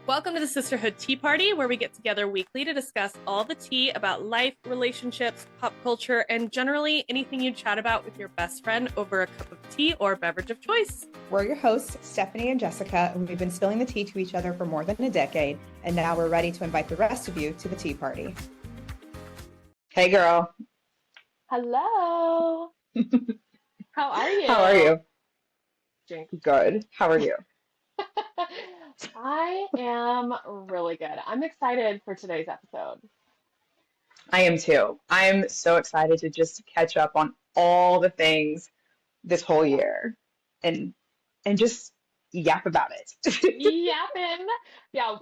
Welcome to the Sisterhood Tea Party, where we get together weekly to discuss all the tea about life, relationships, pop culture, and generally anything you chat about with your best friend over a cup of tea or beverage of choice. We're your hosts, Stephanie and Jessica, and we've been spilling the tea to each other for more than a decade, and now we're ready to invite the rest of you to the tea party. Hey girl. Hello. How are you? How are you? Drink. Good. How are you? I am really good. I'm excited for today's episode. I am too. I am so excited to just catch up on all the things this whole Yeah. year and just yap about it. Yapping. Yeah,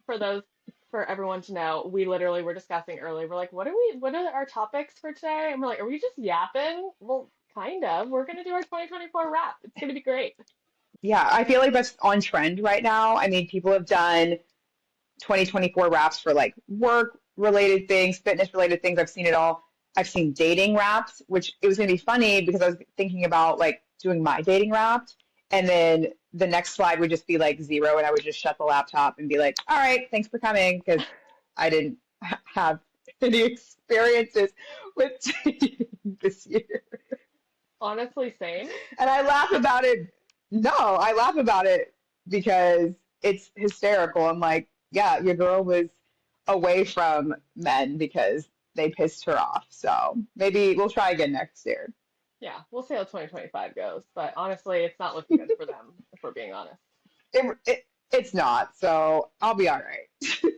for those for everyone to know, we literally were discussing earlier. We're like, what are our topics for today? And we're like, are we just yapping? Well, kind of. We're gonna do our 2024 wrap. It's gonna be great. Yeah, I feel like that's on trend right now. I mean, people have done 2024 wraps for like work related things, fitness related things. I've seen it all. I've seen dating wraps, which it was going to be funny because I was thinking about like doing my dating wrap. And then the next slide would just be like zero. And I would just shut the laptop and be like, all right, thanks for coming. Because I didn't have any experiences with dating this year. Honestly, same. And I laugh about it. No, I laugh about it because it's hysterical. I'm like, yeah, your girl was away from men because they pissed her off. So maybe we'll try again next year. Yeah, we'll see how 2025 goes. But honestly, it's not looking good for them, if we're being honest. It's not, so I'll be all right.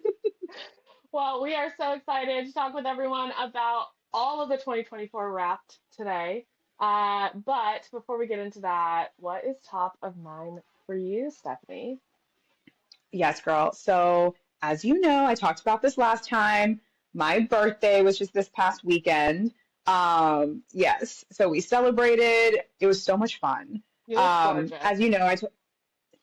Well, we are so excited to talk with everyone about all of the 2024 wrapped today. But before we get into that, what is top of mind for you, Stephanie? Yes, girl. So as you know, I talked about this last time. My birthday was just this past weekend. Yes, so we celebrated. It was so much fun. You look gorgeous. As you know,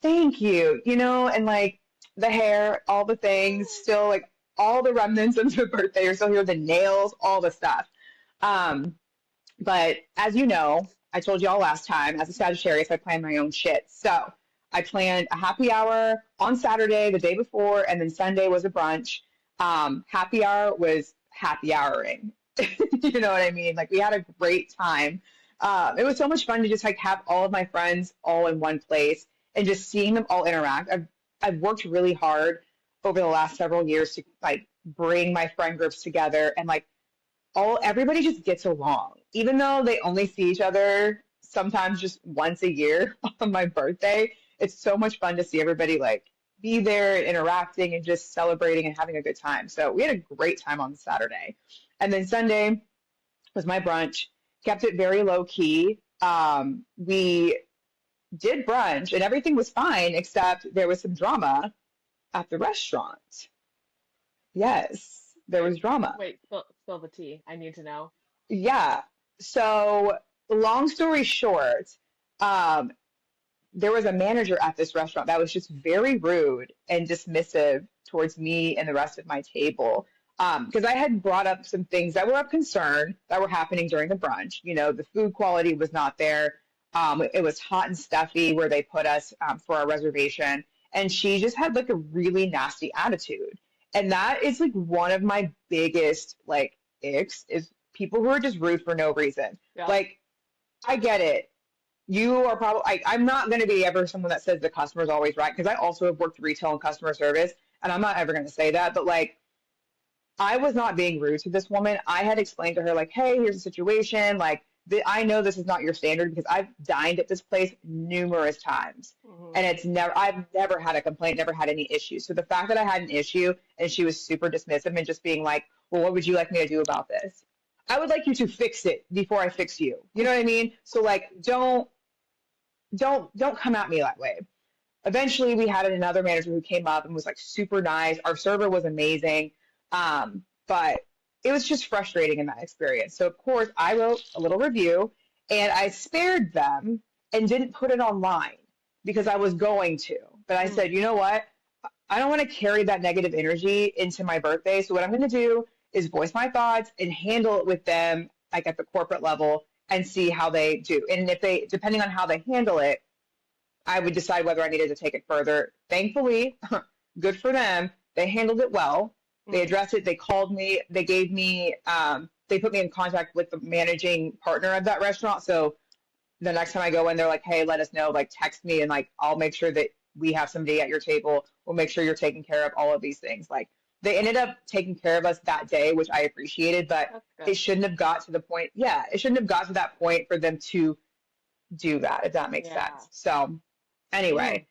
thank you. And like the hair, all the things, still like all the remnants of the birthday are still here, the nails, all the stuff. Um, but as you know, I told you all last time, as a Sagittarius, I plan my own shit. So I planned a happy hour on Saturday, the day before, and then Sunday was a brunch. Happy hour was happy houring. You know what I mean? Like we had a great time. It was so much fun to just like have all of my friends all in one place and just seeing them all interact. I've worked really hard over the last several years to like bring my friend groups together and like everybody just gets along, even though they only see each other sometimes just once a year on my birthday. It's so much fun to see everybody like be there and interacting and just celebrating and having a good time. So we had a great time on Saturday. And then Sunday was my brunch, kept it very low key. We did brunch and everything was fine, except there was some drama at the restaurant. Yes, there Wait, was drama. wait, spill the tea. I need to know. Yeah. So, long story short, um, there was a manager at this restaurant that was just very rude and dismissive towards me and the rest of my table. Because I had brought up some things that were of concern that were happening during the brunch. The food quality was not there. It was hot and stuffy where they put us for our reservation. And she just had like a really nasty attitude. And that is like one of my biggest like icks is people who are just rude for no reason. Yeah. Like, I get it. You are probably, I'm not going to be ever someone that says the customer's always right because I also have worked retail and customer service, and I'm not ever going to say that. But like, I was not being rude to this woman. I had explained to her, like, hey, here's the situation. Like, I know this is not your standard because I've dined at this place numerous times. Hmm. And I've never had a complaint, never had any issues. So the fact that I had an issue and she was super dismissive and just being like, well, what would you like me to do about this? I would like you to fix it before I fix you. You know what I mean? So like, don't come at me that way. Eventually we had another manager who came up and was like super nice. Our server was amazing. But it was just frustrating in that experience. So of course I wrote a little review and I spared them and didn't put it online because I was going to. But I said, you know what? I don't want to carry that negative energy into my birthday. So what I'm going to do is voice my thoughts and handle it with them like at the corporate level and see how they do. And if they, depending on how they handle it, I would decide whether I needed to take it further. Thankfully, good for them. They handled it well. They Mm, addressed it. They called me. They gave me, they put me in contact with the managing partner of that restaurant. So the next time I go in, they're like, hey, let us know, like text me and like I'll make sure that we have somebody at your table. We'll make sure you're taken care of, all of these things. Like they ended up taking care of us that day, which I appreciated, but that's it good. shouldn't have got to the point. Yeah, it shouldn't have got to that point for them to do that, if that makes Yeah. sense. So Mm, anyway,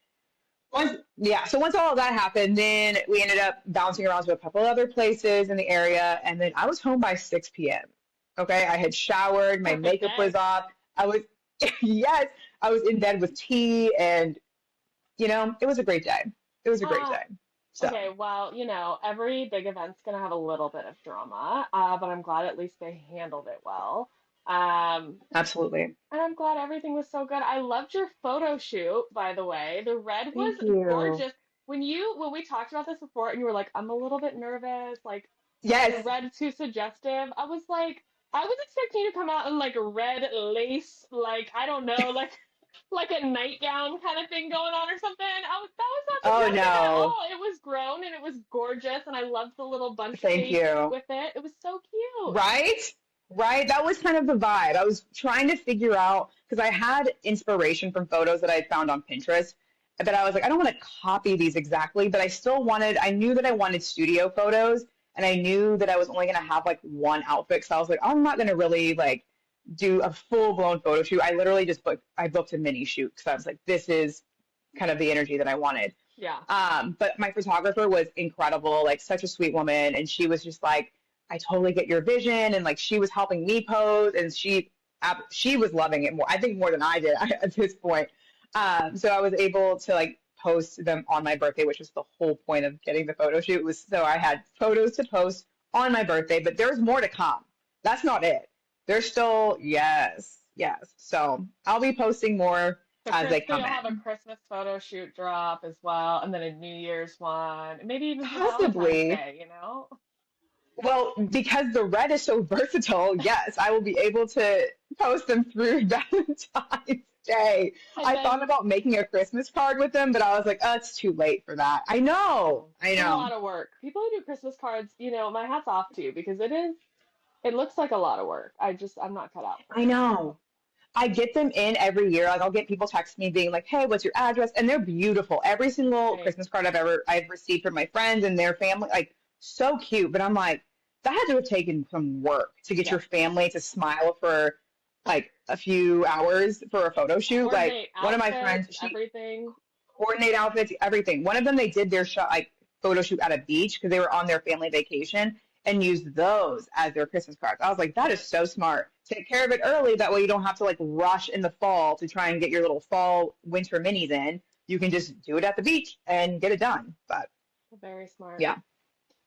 so once all of that happened, then we ended up bouncing around to a couple other places in the area, and then I was home by 6 p.m. Okay, I had showered, my makeup was dang. off. I was, yes, I was in bed with tea, and it was a great day. It was a great Uh, day. So okay, well, every big event's gonna have a little bit of drama, but I'm glad at least they handled it well. Um, absolutely. and I'm glad everything was so good. I loved your photo shoot, by the way. The red was Thank you. gorgeous. When we talked about this before and you were like, I'm a little bit nervous, like the Yes, red too suggestive. I was expecting you to come out in like a red lace, like I don't know, like a nightgown kind of thing going on or something. That was not oh suggestive at no, all. It was grown and it was gorgeous, and I loved the little bunch thank shape you. with it. It was so cute. Right? Right? That was kind of the vibe. I was trying to figure out because I had inspiration from photos that I found on Pinterest, but I was like, I don't want to copy these exactly, but I knew that I wanted studio photos, and I knew that I was only going to have like one outfit. So I was like, I'm not going to really like do a full blown photo shoot. I booked a mini shoot because I was like, this is kind of the energy that I wanted. Yeah, But my photographer was incredible, like such a sweet woman. And she was just like, I totally get your vision. And like, she was helping me pose and she was loving it more, I think more than I did at this point. So I was able to like post them on my birthday, which was the whole point of getting the photo shoot was so I had photos to post on my birthday, but there's more to come. That's not it. There's still, yes, yes. So I'll be posting more as they So come you'll have a in. Christmas photo shoot drop as well, and then a New Year's one, and maybe even for Valentine's Possibly. Day, you know? Well, because the red is so versatile, yes, I will be able to post them through Valentine's Day. And I thought then about making a Christmas card with them, but I was like, oh, it's too late for that. I know, I it's a know, lot of work. People who do Christmas cards, my hat's off to you because it looks like a lot of work. I'm not cut out for I it. know. I get them in every year. Like I'll get people text me being like, "Hey, what's your address?" And they're beautiful. Every single Right. Christmas card I've received from my friends and their family, like so cute. But I'm like, that had to have taken some work to get Yeah. your family to smile for like a few hours for a photo shoot. Like Coordinate one of my outfits, friends, she everything. coordinate outfits, everything. One of them, they did their shot like photo shoot at a beach because they were on their family vacation and used those as their Christmas cards. I was like, that is so smart. Take care of it early. That way you don't have to like rush in the fall to try and get your little fall winter minis in. You can just do it at the beach and get it done. But Very smart. yeah,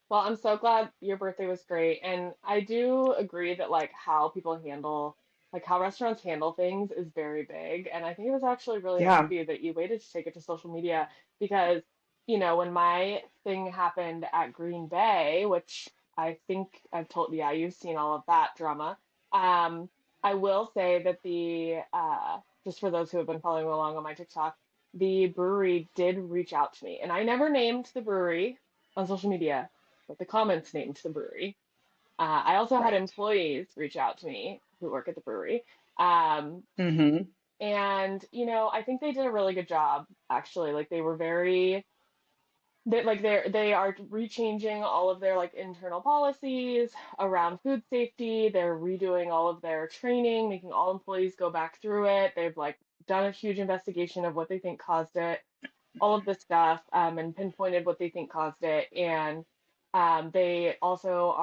Well, I'm so glad your birthday was great. And I do agree that like how restaurants handle things is very big. And I think it was actually really nice of yeah, you that you waited to take it to social media because, when my thing happened at Green Bay, which I think I've told, yeah, you've seen all of that drama. Um, I will say that just for those who have been following along on my TikTok, the brewery did reach out to me. And I never named the brewery on social media, but the comments named the brewery. I also had right. employees reach out to me who work at the brewery. Um, Mm-hmm. and, I think they did a really good job, actually. Like they were they are rechanging all of their like internal policies around food safety. They're redoing all of their training, making all employees go back through it. They've like done a huge investigation of what they think caused it, all of this stuff, and pinpointed what they think caused it. And they also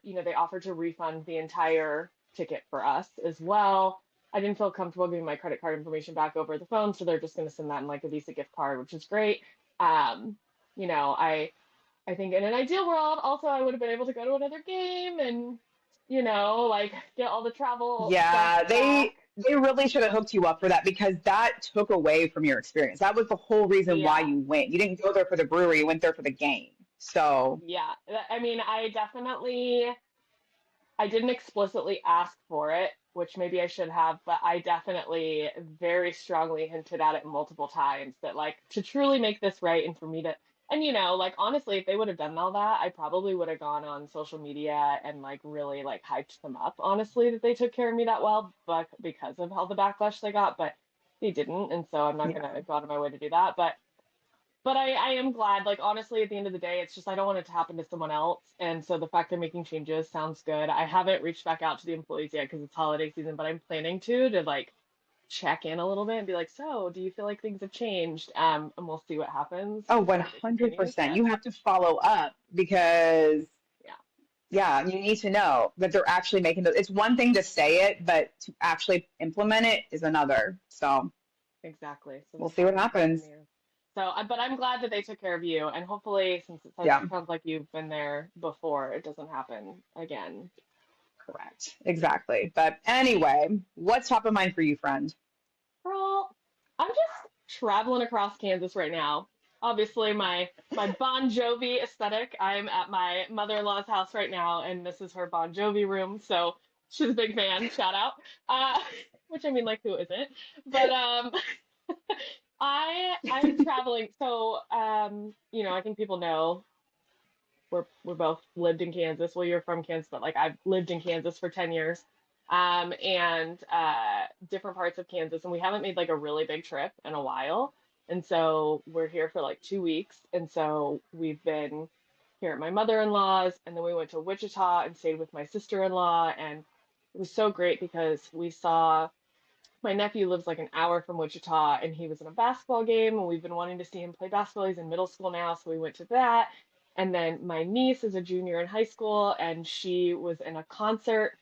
they offered to refund the entire ticket for us as well. I didn't feel comfortable giving my credit card information back over the phone, so they're just going to send that in like a Visa gift card, which is great. Um, I think in an ideal world, also I would have been able to go to another game and, like get all the travel stuff Yeah, back. they really should have hooked you up for that because that took away from your experience. That was the whole reason why Yeah. you went. You didn't go there for the brewery, you went there for the game. So, Yeah. I mean, I didn't explicitly ask for it, which maybe I should have, but I definitely very strongly hinted at it multiple times that like to truly make this right and for me to And like honestly, if they would have done all that, I probably would have gone on social media and like really like hyped them up, honestly, that they took care of me that well, but because of how the backlash they got, but they didn't, and so I'm not Yeah. gonna go out of my way to do that. But I am glad, like honestly, at the end of the day, it's just I don't want it to happen to someone else. And so the fact they're making changes sounds good. I haven't reached back out to the employees yet because it's holiday season, but I'm planning to like check in a little bit and be like, so do you feel like things have changed? And we'll see what happens Oh, if it continues. 100%. But You have to follow up because, yeah, yeah, you need to know that they're actually making those. It's one thing to say it, but to actually implement it is another. So exactly. So we'll we'll see what find out in the happens. news. So, but I'm glad that they took care of you, and hopefully, since Yeah, sounds like you've been there before, it doesn't happen again. correct. Exactly. But anyway, what's top of mind for you, friend? Girl, I'm just traveling across Kansas right now. Obviously, my Bon Jovi aesthetic. I'm at my mother-in-law's house right now, and this is her Bon Jovi room, so she's a big fan. Shout out. Uh, which I mean, like, who isn't? But I'm traveling. So I think people know we're both lived in Kansas. Well, you're from Kansas, but like I've lived in Kansas for 10 years. And different parts of Kansas, and we haven't made like a really big trip in a while. And so we're here for like 2 weeks. And so we've been here at my mother-in-law's, and then we went to Wichita and stayed with my sister-in-law, and it was so great because we saw my nephew lives like an hour from Wichita, and he was in a basketball game, and we've been wanting to see him play basketball. He's in middle school now, so we went to that. And then my niece is a junior in high school, and she was in a concert.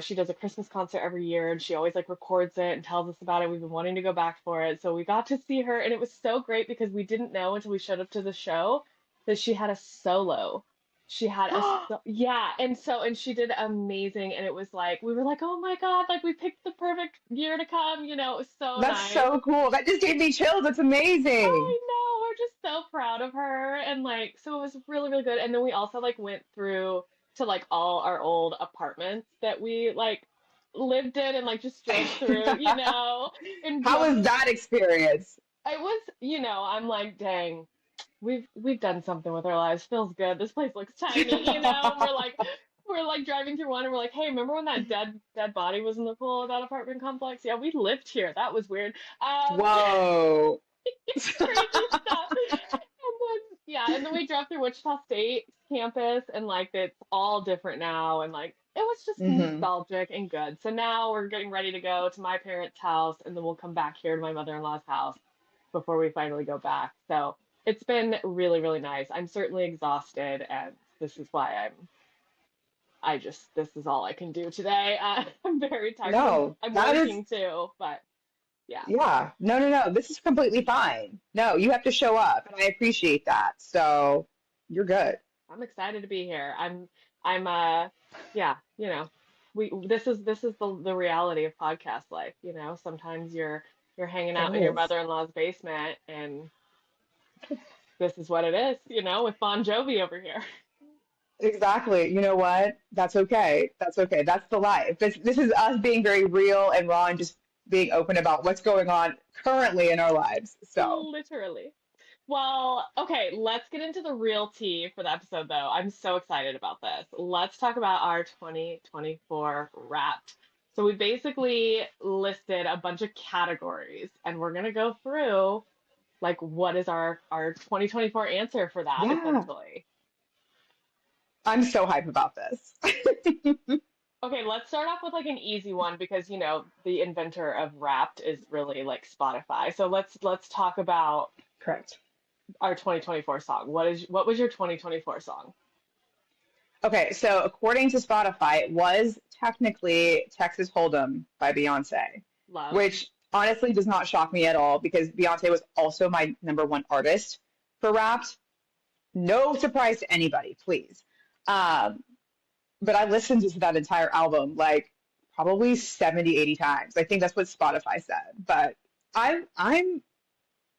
She does a Christmas concert every year, and she always like records it and tells us about it. We've been wanting to go back for it, so we got to see her, and it was so great because we didn't know until we showed up to the show that she had a solo. She had yeah, and she did amazing, and it was like we were like, oh my God, like we picked the perfect year to come, it was so That's nice. so cool. That just gave me chills. That's amazing. I know, we're just so proud of her, and like so it was really really good. And then we also like went through to like all our old apartments that we like lived in and like just drove through, and How was that experience? it was, I'm like, dang, we've done something with our lives. Feels good. This place looks tiny, and we're like driving through one, and we're like, hey, remember when that dead body was in the pool of that apartment complex? Yeah, we lived here. That was weird. Whoa. Crazy stuff. And then we drove through Wichita State campus, and like it's all different now, and like it was just Hmm. nostalgic and good. So now we're getting ready to go to my parents' house, and then we'll come back here to my mother-in-law's house before we finally go back. So it's been really, really nice. I'm certainly exhausted, and this is why this is all I can do today. I'm very tired 'cause I'm, No, I'm that is, working too, but yeah. yeah. No, no, no. This is completely fine. No, you have to show up, and I appreciate that. So you're good. I'm excited to be here. I'm yeah, this is the reality of podcast life, Sometimes you're hanging It out in your is. mother-in-law's basement, and this is what it is, with Bon Jovi over here. Exactly. You know what? That's okay. That's okay. That's the life. This is us being very real and raw and just being open about what's going on currently in our lives. So, Literally. Well, okay, let's get into the real tea for the episode, though. I'm so excited about this. Let's talk about our 2024 Wrapped. So we basically listed a bunch of categories, and we're gonna go through like what is our 2024 answer for that, yeah, essentially. I'm so hype about this. Okay, let's start off with like an easy one because the inventor of Wrapped is really like Spotify. So let's talk about Correct. our 2024 song. What was your 2024 song? Okay, so according to Spotify, it was technically Texas Hold'em by Beyonce, Love. which honestly does not shock me at all because Beyonce was also my number one artist for Wrapped. No surprise to anybody, please. Um, but I listened to that entire album like probably 70, 80 times. I think that's what Spotify said. But I'm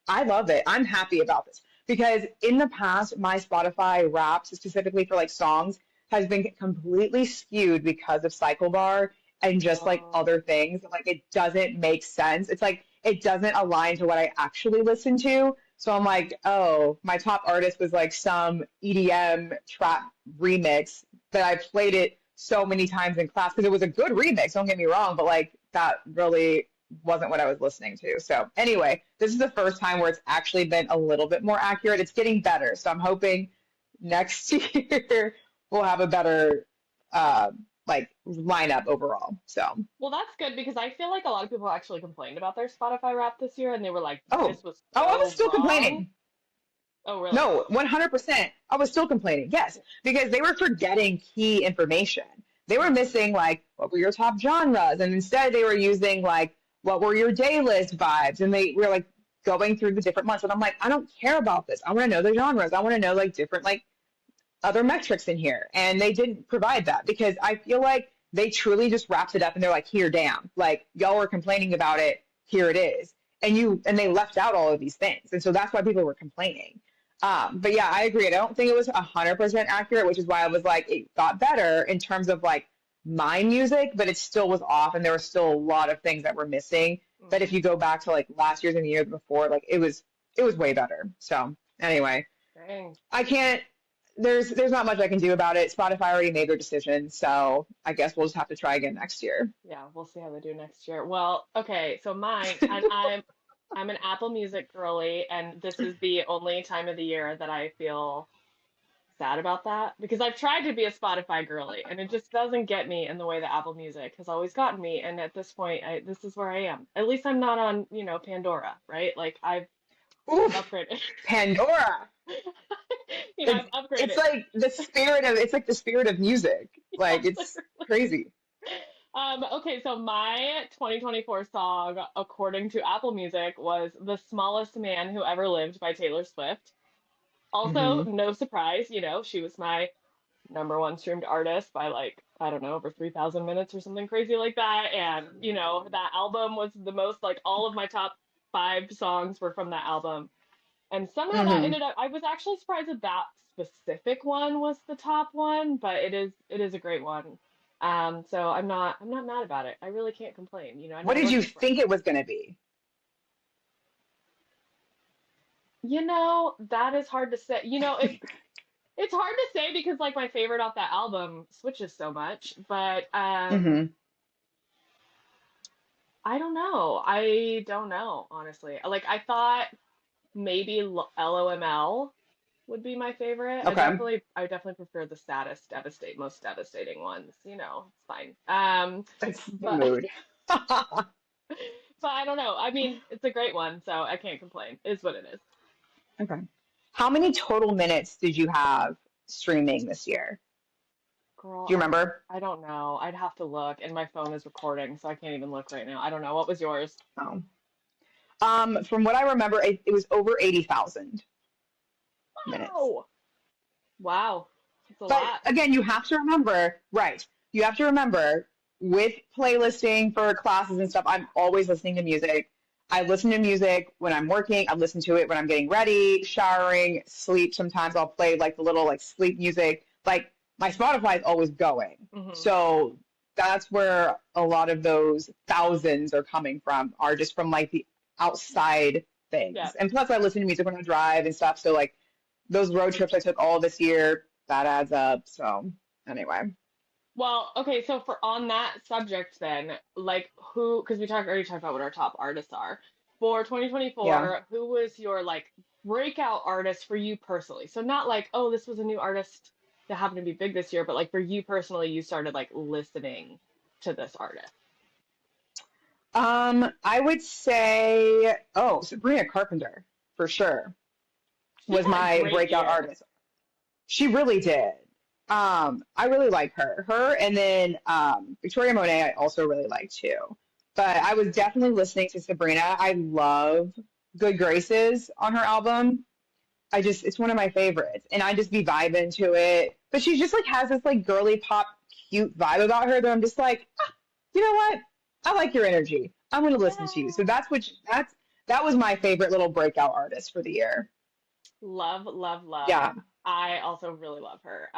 I love it. I'm happy about this because in the past, my Spotify Wrapped, specifically for like songs, has been completely skewed because of Cycle Bar and just like Oh, other things. Like it doesn't make sense. It's like it doesn't align to what I actually listen to. So I'm like, oh, my top artist was like some EDM trap remix that I played it so many times in class because it was a good remix, don't get me wrong, but like that really wasn't what I was listening to. So anyway, this is the first time where it's actually been a little bit more accurate. It's getting better. So I'm hoping next year we'll have a better uh like lineup overall. So Well, that's good because I feel like a lot of people actually complained about their Spotify Wrap this year, and they were like, oh, "This was I was so still wrong." complaining. Oh, really? No, 100%. I was still complaining. Yes, because they were forgetting key information. They were missing like what were your top genres, and instead they were using like what were your day list vibes, and they were like going through the different months. And I'm like, I don't care about this. I want to know the genres. I want to know like different like other metrics in here. And they didn't provide that because I feel like they truly just wrapped it up and they're like, here, damn, like y'all were complaining about it. Here it is. And they left out all of these things. And so that's why people were complaining. But yeah, I agree. I don't think it was 100% accurate, which is why I was like, it got better in terms of like my music, but it still was off. And there were still a lot of things that were missing. But if you go back to like last year's and the year before, like it was way better. So anyway, Dang. I can't, there's not much I can do about it. Spotify already made their decision, so I guess we'll just have to try again next year. Yeah, we'll see how they do next year. Well, okay, so mine, and I'm an Apple Music girly, and this is the only time of the year that I feel sad about that because I've tried to be a Spotify girly, and it just doesn't get me in the way that Apple Music has always gotten me. And at this point, this is where I am. At least I'm not on, Pandora, right? Like I've Oof, upgraded. Pandora. I've It's upgraded. like the spirit of music. Like Yeah, it's crazy. okay, so my 2024 song, according to Apple Music, was The Smallest Man Who Ever Lived by Taylor Swift. Also, Hmm. no surprise, she was my number one streamed artist by like, I don't know, over 3,000 minutes or something crazy like that. And, that album was the most, like, all of my top five songs were from that album. And somehow that Hmm. ended up, I was actually surprised that that specific one was the top one, but it is a great one. So I'm not mad about it. I really can't complain. I What know I'm did you looking for, think it was going to be? that is hard to say. It's hard to say because like my favorite off that album switches so much, but Hmm. I don't know. I don't know, honestly. Like I thought maybe LOML would be my favorite. I Okay. definitely I definitely prefer the saddest, most devastating ones. It's fine. That's the But mood. but I don't know. I mean, it's a great one, so I can't complain. Is what it is. Okay. How many total minutes did you have streaming this year? Girl, Do you remember? I don't know. I'd have to look, and my phone is recording, so I can't even look right now. I don't know. What was yours? Oh. From what I remember, it was over 80,000 minutes. Wow. Wow. It's a But lot. again, you have to remember, right? You have to remember with playlisting for classes and stuff, I'm always listening to music. I listen to music when I'm working. I listen to it when I'm getting ready, showering, sleep. Sometimes I'll play like the little like sleep music. Like my Spotify is always going. Hmm. So that's where a lot of those thousands are coming from, are just from like the outside Yeah. things. And plus I listen to music when I drive and stuff. So like those road trips I took all this year, that adds up. So anyway, Well, okay, so for on that subject then, like because we already talked about what our top artists are. For yeah. 2024, who was your like breakout artist for you personally? So not like, oh, this was a new artist that happened to be big this year, but like for you personally, you started like listening to this artist. I would say, oh, Sabrina Carpenter for sure She was had a my great breakout year. artist. She really did. I really like her. Her and then Victoria Monet I also really like too. But I was definitely listening to Sabrina. I love Good Graces on her album. It's one of my favorites. And I just be vibing to it. But she just like has this like girly pop cute vibe about her that I'm just like, ah, you know what? I like your energy. I'm gonna listen to you. So Yeah. that was my favorite little breakout artist for the year. Love, love, love. Yeah. I also really love her.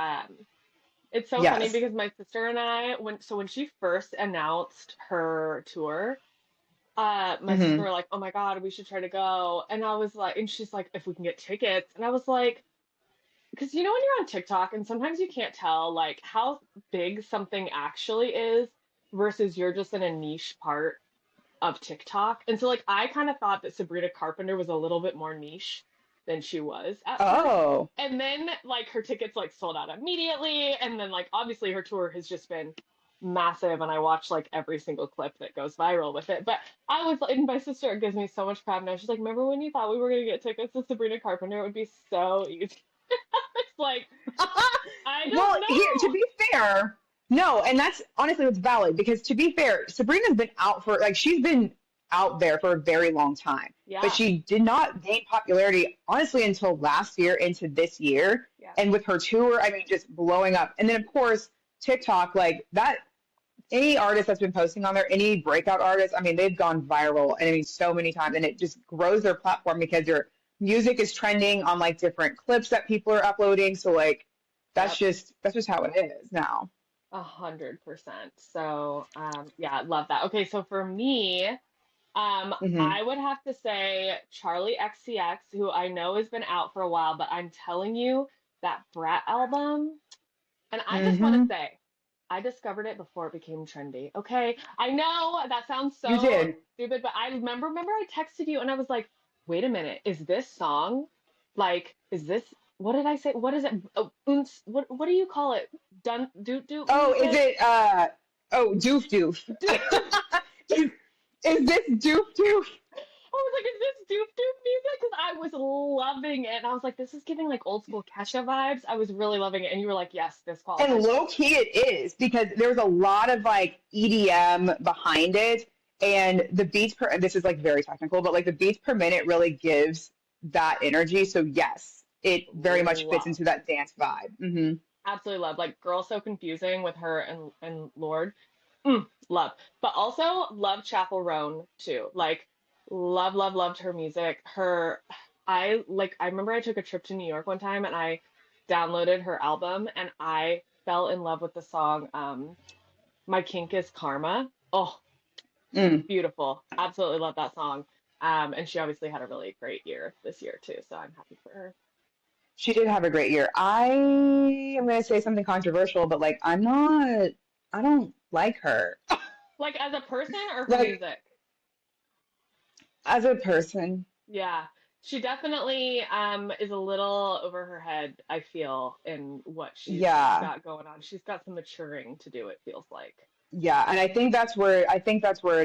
It's so funny Yes. because my sister and I, when she first announced her tour, my sister Hmm. were like, oh my God, we should try to go. And I was like, and she's like, if we can get tickets. And I was like, because you know when you're on TikTok and sometimes you can't tell like how big something actually is versus you're just in a niche part of TikTok. And so like I kind of thought that Sabrina Carpenter was a little bit more niche than she was at first. Oh, And then like her tickets like sold out immediately. And then like obviously her tour has just been massive and I watch like every single clip that goes viral with it. But I was and my sister it gives me so much crap now. She's like, remember when you thought we were gonna get tickets to Sabrina Carpenter? It would be so easy. It's like I well, don't here, to know. be fair, no, and that's honestly it's valid because to be fair, Sabrina's been out for like she's been out there for a very long time, but Yeah, she did not gain popularity honestly until last year into this year, yeah, and with her tour, I mean, just blowing up, and then of course TikTok, like that. Any artist that's been posting on there, any breakout artist, I mean, they've gone viral, and I mean, so many times, and it just grows their platform because your music is trending on like different clips that people are uploading. So like, yep. that's just how it is now. 100%. So, yeah, love that. Okay, so for me, Hmm. I would have to say Charlie XCX, who I know has been out for a while, but I'm telling you that Brat album, and I just want to Hmm. say, I discovered it before it became trendy. Okay, I know that sounds You so did. stupid, but I remember I texted you and I was like, wait a minute, is this song like, is this? What did I say? What is it? Oh, what do you call it? Dun doot doot Oh, is music? it? Oh, doof doof. Doot doot. Is this doof doof? I was like, is this doof doof music? Because I was loving it. And I was like, this is giving like old school Kesha vibes. I was really loving it. And you were like, yes, this And qualifies. low key it is because there's a lot of like EDM behind it and the beats per this is like very technical, but like the beats per minute really gives that energy. So yes, it very much fits Love. into that dance vibe. Hmm. Absolutely love. Like Girl So Confusing with her and Lord. Love. But also love Chapel Roan too. Like loved her music. I remember I took a trip to New York one time and I downloaded her album and I fell in love with the song My Kink is Karma. Oh, Mm. beautiful. Absolutely love that song. And she obviously had a really great year this year too, so I'm happy for her. She did have a great year. I am going to say something controversial, but like I don't like her. Like as a person or her Like music? as a person. Yeah. She definitely is a little over her head, I feel, in what she's Yeah. got going on. She's got some maturing to do, it feels like. Yeah, and I think that's where it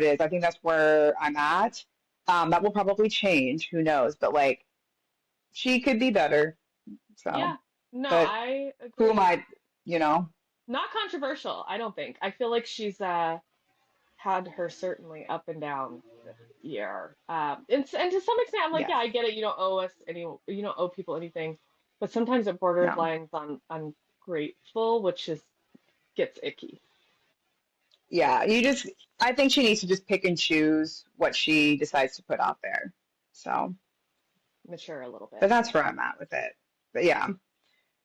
is. I think that's where I'm at. That will probably change, who knows? But like she could be better. So, Yeah. No, but I who am agree. I, you know? Not controversial, I don't think. I feel like she's had her certainly up and down year. And to some extent, I'm like, yeah, Yes. I get it. You don't owe us any, you don't owe people anything, but sometimes it borders No. lines on ungrateful, which is gets icky. Yeah, I think she needs to just pick and choose what she decides to put out there. So, Mature a little but bit. that's where I'm at with it. But yeah.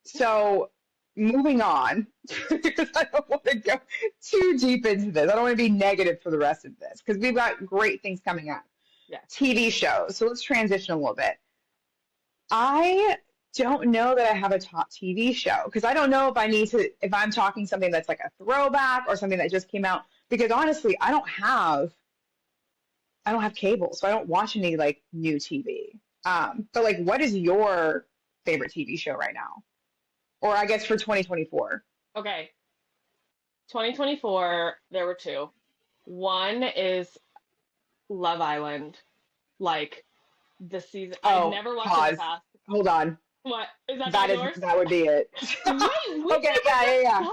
So, moving on, because I don't want to go too deep into this. I don't want to be negative for the rest of this because we've got great things coming up. Yes. TV shows. So let's transition a little bit. I don't know that I have a top TV show because I don't know if I need to, if I'm talking something that's like a throwback or something that just came out. Because honestly, I don't have cable, so I don't watch any like new TV. But like, what is your favorite TV show right now? Or I guess for 2024? Okay. 2024, there were two. One is Love Island. Like the season, I've Oh, never watched it in the pause. past. Hold on. What? Is that not yours? That would be it. Wait, we Okay, never yeah, yeah, yeah. discussed.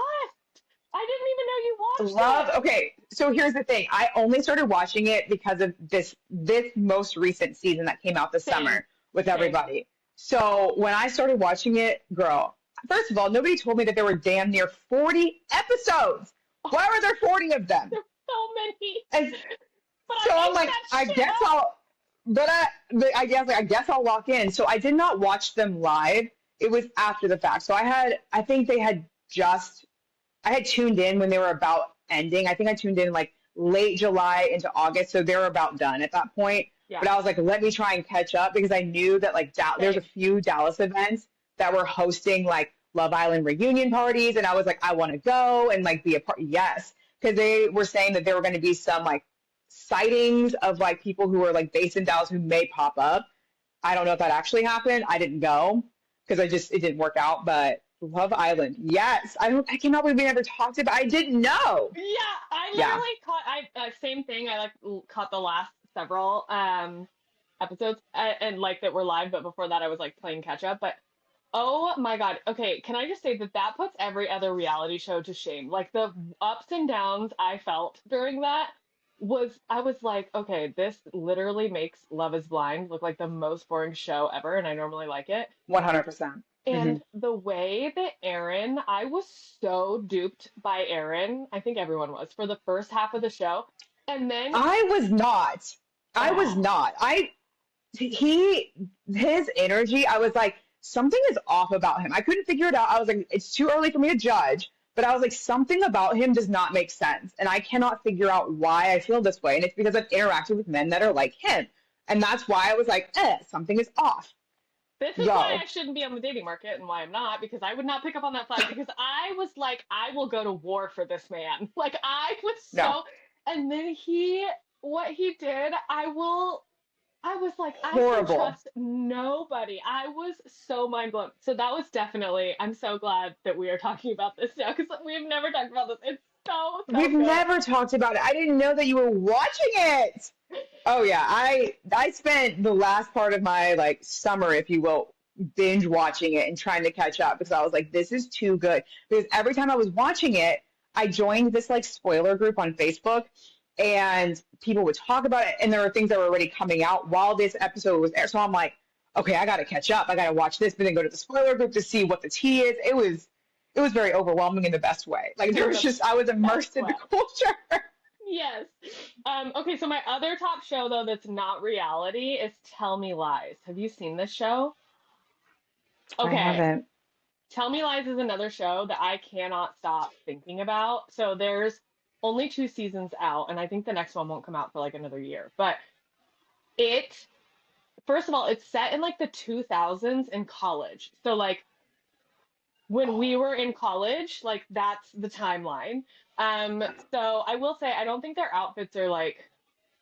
I didn't even know you watched Love. it. Okay, so here's the thing. I only started watching it because of this most recent season that came out this Same, summer with same. everybody. So when I started watching it, girl, first of all, nobody told me that there were damn near 40 episodes. Why were there 40 of them? There's so many. And But so I I'm ate like, that I shit guess up. I guess I'll lock in. So I did not watch them live. It was after the fact. So I think I had tuned in when they were about ending. I think I tuned in like late July into August, so they're about done at that point. Yeah. But I was like, let me try and catch up because I knew that like there's a few Dallas events that were hosting like Love Island reunion parties, and I was like, I want to go and like be a part. Yes, because they were saying that there were going to be some like sightings of like people who are like based in Dallas who may pop up. I don't know if that actually happened. I didn't go because it didn't work out. But Love Island, yes, I cannot believe we never talked about. I didn't know. Yeah, I literally caught same thing. I like caught the last several episodes and like that were live, but before that I was like playing catch up. But oh my God, okay, can I just say that puts every other reality show to shame? Like the ups and downs I felt during that I was like, okay, this literally makes Love is Blind look like the most boring show ever, and I normally like it. 100%. And the way that I was so duped by Aaron. I think everyone was for the first half of the show. And then I was not. I was not. His energy, I was like, something is off about him. I couldn't figure it out. I was like, it's too early for me to judge. But I was like, something about him does not make sense. And I cannot figure out why I feel this way. And it's because I've interacted with men that are like him. And that's why I was like, something is off. This is why I shouldn't be on the dating market and why I'm not, because I would not pick up on that flag because I was like, I will go to war for this man. Like I was and then what he did, I was like, horrible. I can trust nobody. I was so mind blown. So that was definitely, I'm so glad that we are talking about this now because we've never talked about this. It's so We've good. never talked about it. I didn't know that you were watching it. Oh yeah, I spent the last part of my like summer, if you will, binge watching it and trying to catch up because I was like, this is too good. Because every time I was watching it, I joined this like spoiler group on Facebook and people would talk about it and there were things that were already coming out while this episode was there. So I'm like, okay, I gotta catch up. I gotta watch this, but then go to the spoiler group to see what the tea is. It was very overwhelming in the best way. Like there was just I was immersed in the culture. Yes. Okay, so my other top show though that's not reality is Tell Me Lies. Have you seen this show? Okay. I haven't. Tell Me Lies is another show that I cannot stop thinking about. So there's only 2 seasons out, and I think the next one won't come out for like another year. But first of all, it's set in like the 2000s in college. So like when we were in college, like that's the timeline. So I will say I don't think their outfits are like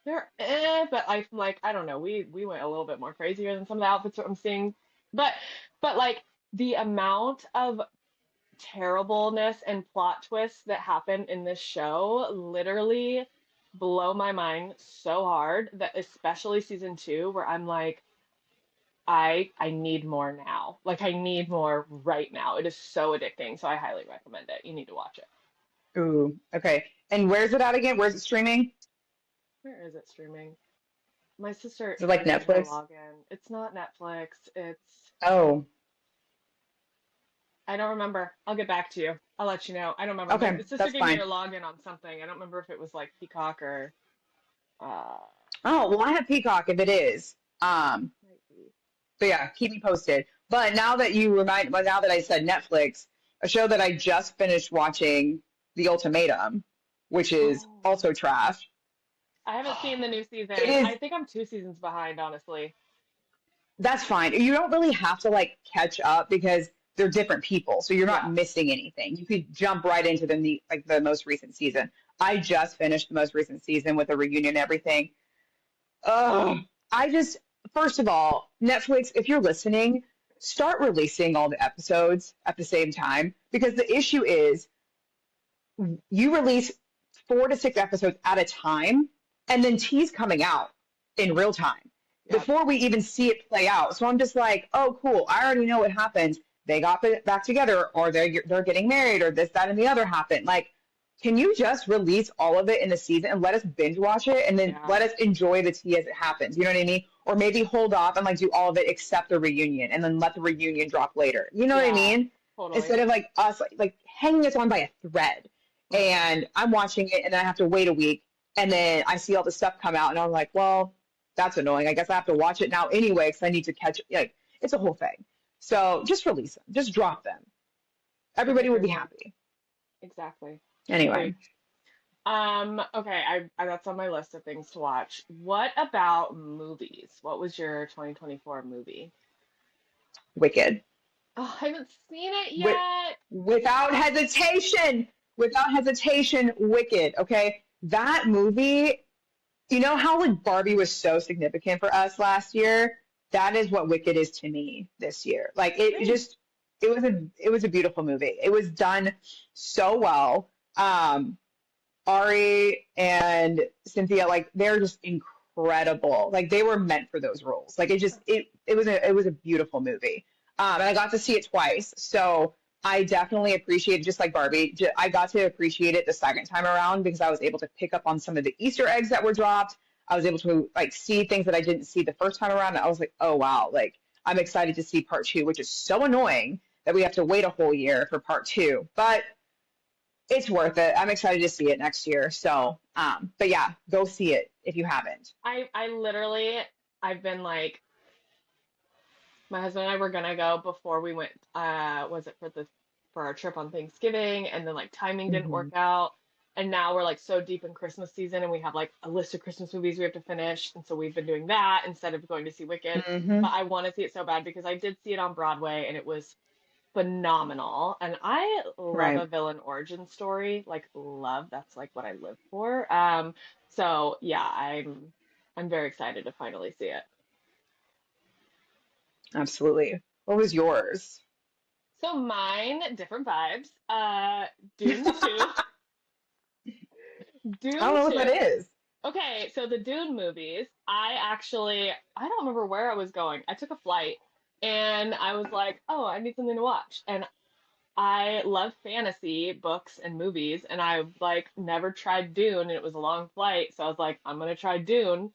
but I don't know. We went a little bit more crazier than some of the outfits that I'm seeing. But like the amount of terribleness and plot twists that happen in this show literally blow my mind so hard that especially season 2 where I'm like I need more now. Like I need more right now. It is so addicting. So I highly recommend it. You need to watch it. Ooh, okay. And where's it at again? Where's it streaming? Where is it streaming? My sister Is it like needs my Netflix? login. It's not Netflix. Oh, I don't remember. I'll get back to you. I'll let you know. I don't remember. okay, My sister that's gave fine. me her login on something. I don't remember if it was like Peacock or Oh, well, I have Peacock if it is. might be. But yeah, keep me posted. But now that now that I said Netflix, a show that I just finished watching, The Ultimatum, which is also trash. I haven't seen the new season. It is. I think I'm 2 seasons behind, honestly. That's fine. You don't really have to like catch up because they're different people, so you're not Yeah. missing anything. You could jump right into the most recent season. I just finished the most recent season with a reunion and everything. First of all, Netflix, if you're listening, start releasing all the episodes at the same time because the issue is you release 4 to 6 episodes at a time and then tea's coming out in real time before we even see it play out. So I'm just like, oh, cool. I already know what happens. They got back together or they're getting married or this, that, and the other happened. Like, can you just release all of it in the season and let us binge watch it and then let us enjoy the tea as it happens? You know what I mean? Or maybe hold off and like do all of it except the reunion and then let the reunion drop later. You know what I mean? Totally. Instead of like us like hanging us on by a thread and I'm watching it and then I have to wait a week and then I see all the stuff come out and I'm like, well, that's annoying. I guess I have to watch it now anyway because I need to catch it. Like, it's a whole thing. So just release them. Just drop them. Everybody would be happy. Exactly. Anyway. Okay, that's on my list of things to watch. What about movies? What was your 2024 movie? Wicked. Oh, I haven't seen it With, yet. without hesitation, without hesitation, Wicked. Okay, that movie. You know how like Barbie was so significant for us last year? That is what Wicked is to me this year. Like it Same. just it was a beautiful movie. It was done so well. Ari and Cynthia, like they're just incredible. Like they were meant for those roles. Like it was a beautiful movie. And I got to see it twice, so I definitely appreciate it. Just like Barbie. I got to appreciate it the second time around because I was able to pick up on some of the Easter eggs that were dropped. I was able to like see things that I didn't see the first time around. And I was like, oh wow, like I'm excited to see part two, which is so annoying that we have to wait a whole year for part two. But it's worth it. I'm excited to see it next year. So, but yeah, go see it if you haven't. I literally, I've been like, my husband and I were gonna go before we went, was it for our trip on Thanksgiving, and then like timing didn't Hmm. work out. And now we're like so deep in Christmas season and we have like a list of Christmas movies we have to finish. And so we've been doing that instead of going to see Wicked. But Hmm. I want to see it so bad because I did see it on Broadway and it was phenomenal. And I love a Right. villain origin story. Like love, that's like what I live for. So yeah, I'm very excited to finally see it. Absolutely. What was yours? So mine, different vibes. Dune 2. I don't Dune know what 2. that is. Okay, so the Dune movies, I don't remember where I was going. I took a flight and I was like, oh, I need something to watch. And I love fantasy books and movies, and I've like never tried Dune, and it was a long flight, so I was like, I'm gonna try Dune.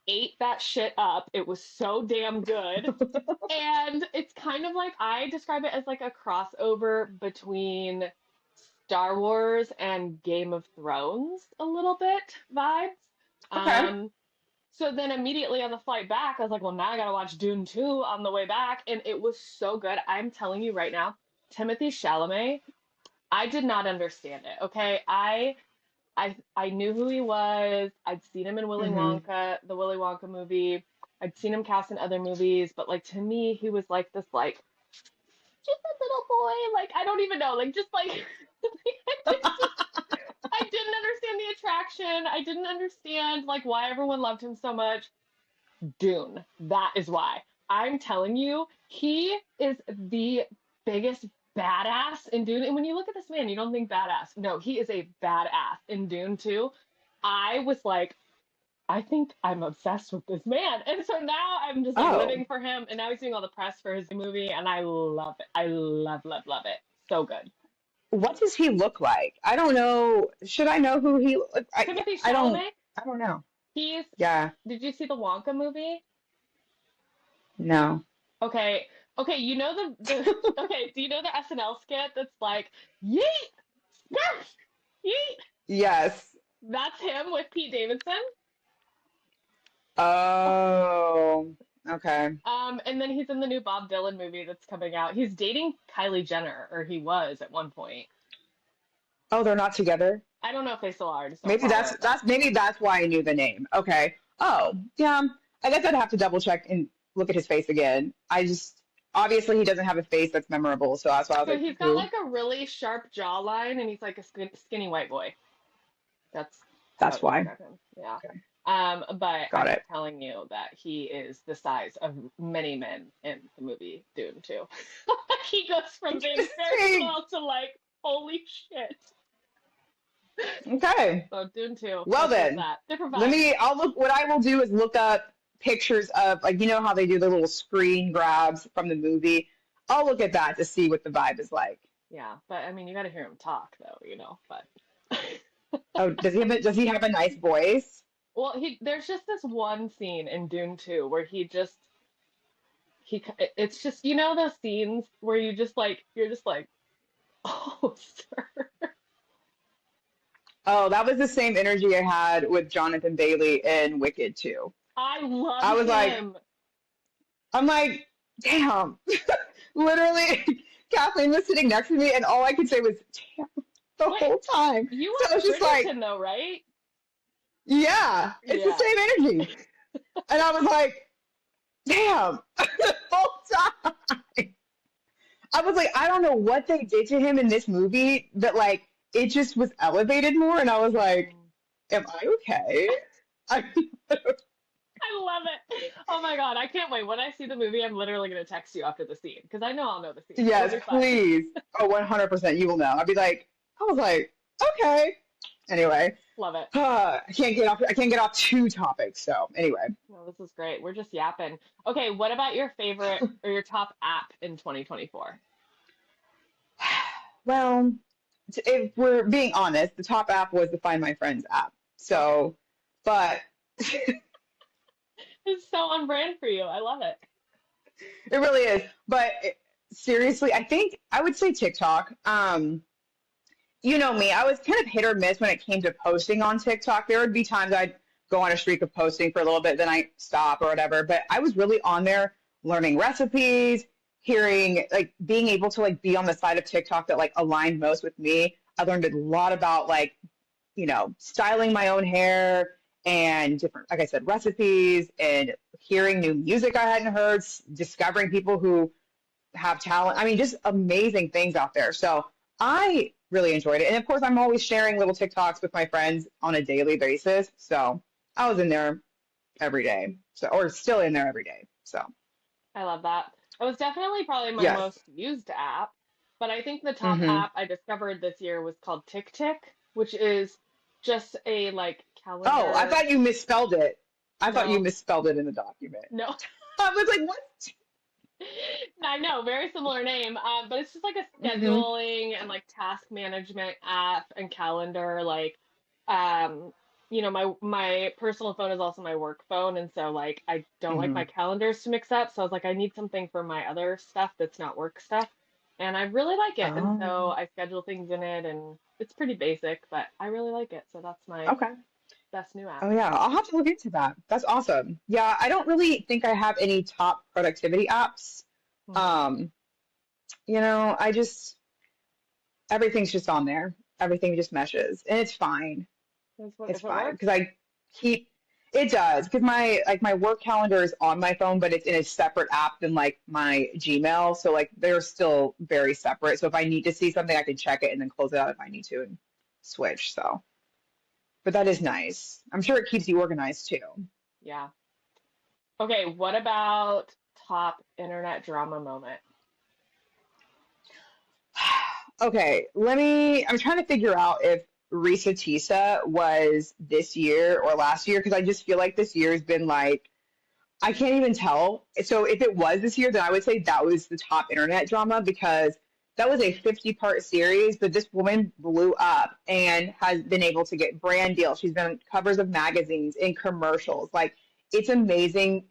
Ate that shit up. It was so damn good. And it's kind of like I describe it as like a crossover between Star Wars and Game of Thrones a little bit vibes. Okay. Um, so then immediately on the flight back, I was like, well, now I gotta watch Dune 2 on the way back. And it was so good. I'm telling you right now, Timothy Chalamet, I did not understand it. Okay. I knew who he was. I'd seen him in Hmm. The Willy Wonka movie. I'd seen him cast in other movies, but like to me, he was like this like just a little boy. Like I don't even know. Like just like I didn't understand the attraction. I didn't understand like why everyone loved him so much. Dune. That is why. I'm telling you, he is the biggest badass in Dune. And when you look at this man, you don't think badass. No, he is a badass in Dune too. I was like, I think I'm obsessed with this man. And so now I'm just like Oh, living for him. And now he's doing all the press for his new movie. And I love it. I love, love, love it. So good. what does he look like? I don't know. Should I know who he? Timothy I don't. Chalamet, I don't know. he's, Yeah. did you see the Wonka movie? No. Okay. Okay, you know the okay, do you know the SNL skit that's like yeet, smash, yeet? Yes. That's him with Pete Davidson. Oh. Okay. And then he's in the new Bob Dylan movie that's coming out. He's dating Kylie Jenner, or he was at one point. Oh, they're not together. I don't know if they still are. I just don't Maybe follow it, but maybe that's why I knew the name. Okay. Oh, yeah. I guess I'd have to double check and look at his face again. I just obviously he doesn't have a face that's memorable, so that's why I was so like, he's got who? like a really sharp jawline, and he's like a skinny white boy. That's how I That's would why. describe him. Yeah. Okay. But Got I'm it. telling you that he is the size of many men in the movie Dune too. He goes from being very Interesting. small to like, holy shit. Okay. So Dune 2, Well that's where it's then, at. Different let vibes. me I'll look what I will do is look up pictures of like you know how they do the little screen grabs from the movie. I'll look at that to see what the vibe is like. Yeah, but I mean, you got to hear him talk though, you know. But Oh, does he have a nice voice? well, there's just this one scene in Dune 2 where it's just those scenes where you're just like, oh, sir. Oh, that was the same energy I had with Jonathan Bailey in Wicked too. I love I was like, him. I'm like, damn. Literally, Kathleen was sitting next to me, and all I could say was, damn. the Wait, whole time. you So I watched was just like, Bridgerton though, right? yeah, it's the Yeah. same energy. And I was like, damn, the whole time. I was like, I don't know what they did to him in this movie, but like it just was elevated more. And I was like, Mm. am I okay? I, I love it. Oh my God, I can't wait. When I see the movie, I'm literally gonna text you after the scene because I know I'll know the scene. It'll yes, be fun. please. Oh, 100%. You will know. I'd be like, I was like, okay. Anyway, Love it. I can't get off. I can't get off two topics. So anyway, No, this is great. We're just yapping. Okay, what about your favorite or your top app in 2024? well, if we're being honest, the top app was the Find My Friends app. Okay. So, but It's so on brand for you. I love it. it really is. But seriously, I think I would say TikTok. You know me, I was kind of hit or miss when it came to posting on TikTok. There would be times I'd go on a streak of posting for a little bit, then I stop or whatever. But I was really on there learning recipes, hearing like being able to like be on the side of TikTok that like aligned most with me. I learned a lot about like, styling my own hair and different, like I said, recipes and hearing new music I hadn't heard, discovering people who have talent. I mean, just amazing things out there. So I really enjoyed it. And of course, I'm always sharing little TikToks with my friends on a daily basis. So I was in there every day. So, or still in there every day. So, I love that. It was definitely probably my yes. most used app, but I think the top Hmm. app I discovered this year was called TickTick, which is just a like Oh, I calendar. thought you misspelled it. I thought you No, misspelled it in the document. no, I was like, what? I know, very similar name, but it's just like a Hmm. scheduling and like task management app and calendar. Like, um, my personal phone is also my work phone, and so like I don't like my Hmm. calendars to mix up. So I was like, I need something for my other stuff that's not work stuff, and I really like it. And Oh, so I schedule things in it, and it's pretty basic, but I really like it. So that's my okay. best new app. Oh yeah, I'll have to look into that. That's awesome. Yeah, I don't really think I have any top productivity apps. Hmm. Um, I just everything's just on there. Everything just meshes, and it's fine. That's what It's if it fine works. because I keep it does because my work calendar is on my phone, but it's in a separate app than like my Gmail. So like they're still very separate. So if I need to see something, I can check it and then close it out if I need to and switch. So, but that is nice. I'm sure it keeps you organized too. Yeah. Okay, what about top internet drama moment? Okay, I'm trying to figure out if Risa Tisa was this year or last year because I just feel like this year has been like, I can't even tell. So if it was this year, then I would say that was the top internet drama because that was a 50-part series, but this woman blew up and has been able to get brand deals. She's been on covers of magazines, in commercials. Like, it's amazing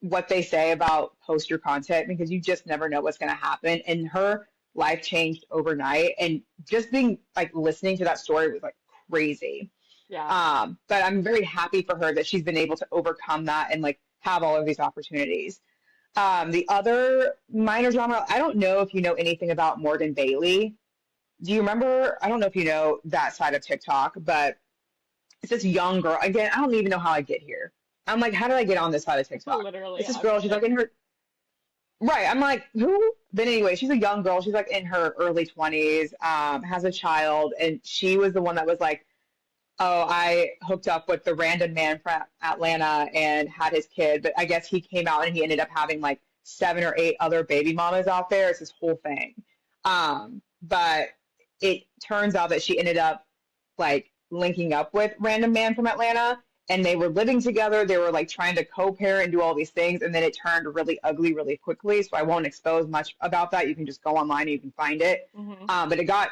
what they say about post your content because you just never know what's going to happen. And her life changed overnight. And just being like listening to that story was like crazy. Yeah. But I'm very happy for her that she's been able to overcome that and like have all of these opportunities. The other minor drama, I don't know if you know anything about Morgan Bailey. Do you remember? I don't know if you know that side of TikTok, but it's this young girl. Again, I don't even know how I get here. I'm like, how did I get on this side of TikTok? Literally It's this girl. She's like accident. in her right. I'm like, who? But anyway, she's a young girl. She's like in her early 20s, has a child, and she was the one that was like, oh, I hooked up with the random man from Atlanta and had his kid. But I guess he came out and he ended up having like 7 or 8 other baby mamas out there. It's this whole thing. But it turns out that she ended up like linking up with random man from Atlanta and they were living together. They were like trying to co-parent and do all these things. And then it turned really ugly really quickly. So I won't expose much about that. You can just go online and you can find it. Hmm. But it got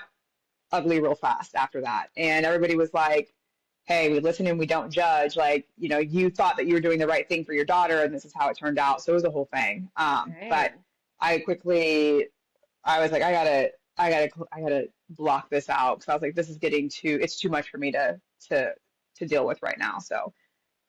ugly real fast after that. And everybody was like, hey, we listen and we don't judge. Like, you thought that you were doing the right thing for your daughter and this is how it turned out. So it was a whole thing. But Dang. I quickly, I was like, I gotta block this out because I was like, this is it's too much for me to deal with right now. So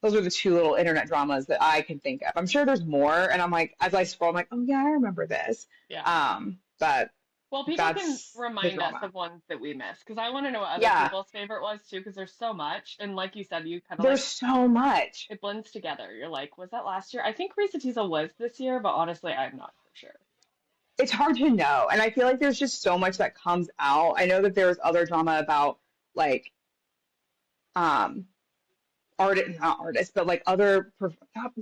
those are the two little internet dramas that I can think of. I'm sure there's more. And I'm like, as I scroll, I'm like, oh yeah, I remember this. Yeah. But Well, people can That's the remind us drama. of ones that we missed because I want to know what other Yeah, people's favorite was too because there's so much. And like you said, you kind of like there's so much. it blends together. You're like, was that last year? I think Risa Tiza was this year, but honestly, I'm not for sure. It's hard to know. And I feel like there's just so much that comes out. I know that there was other drama about like um not artists, but like what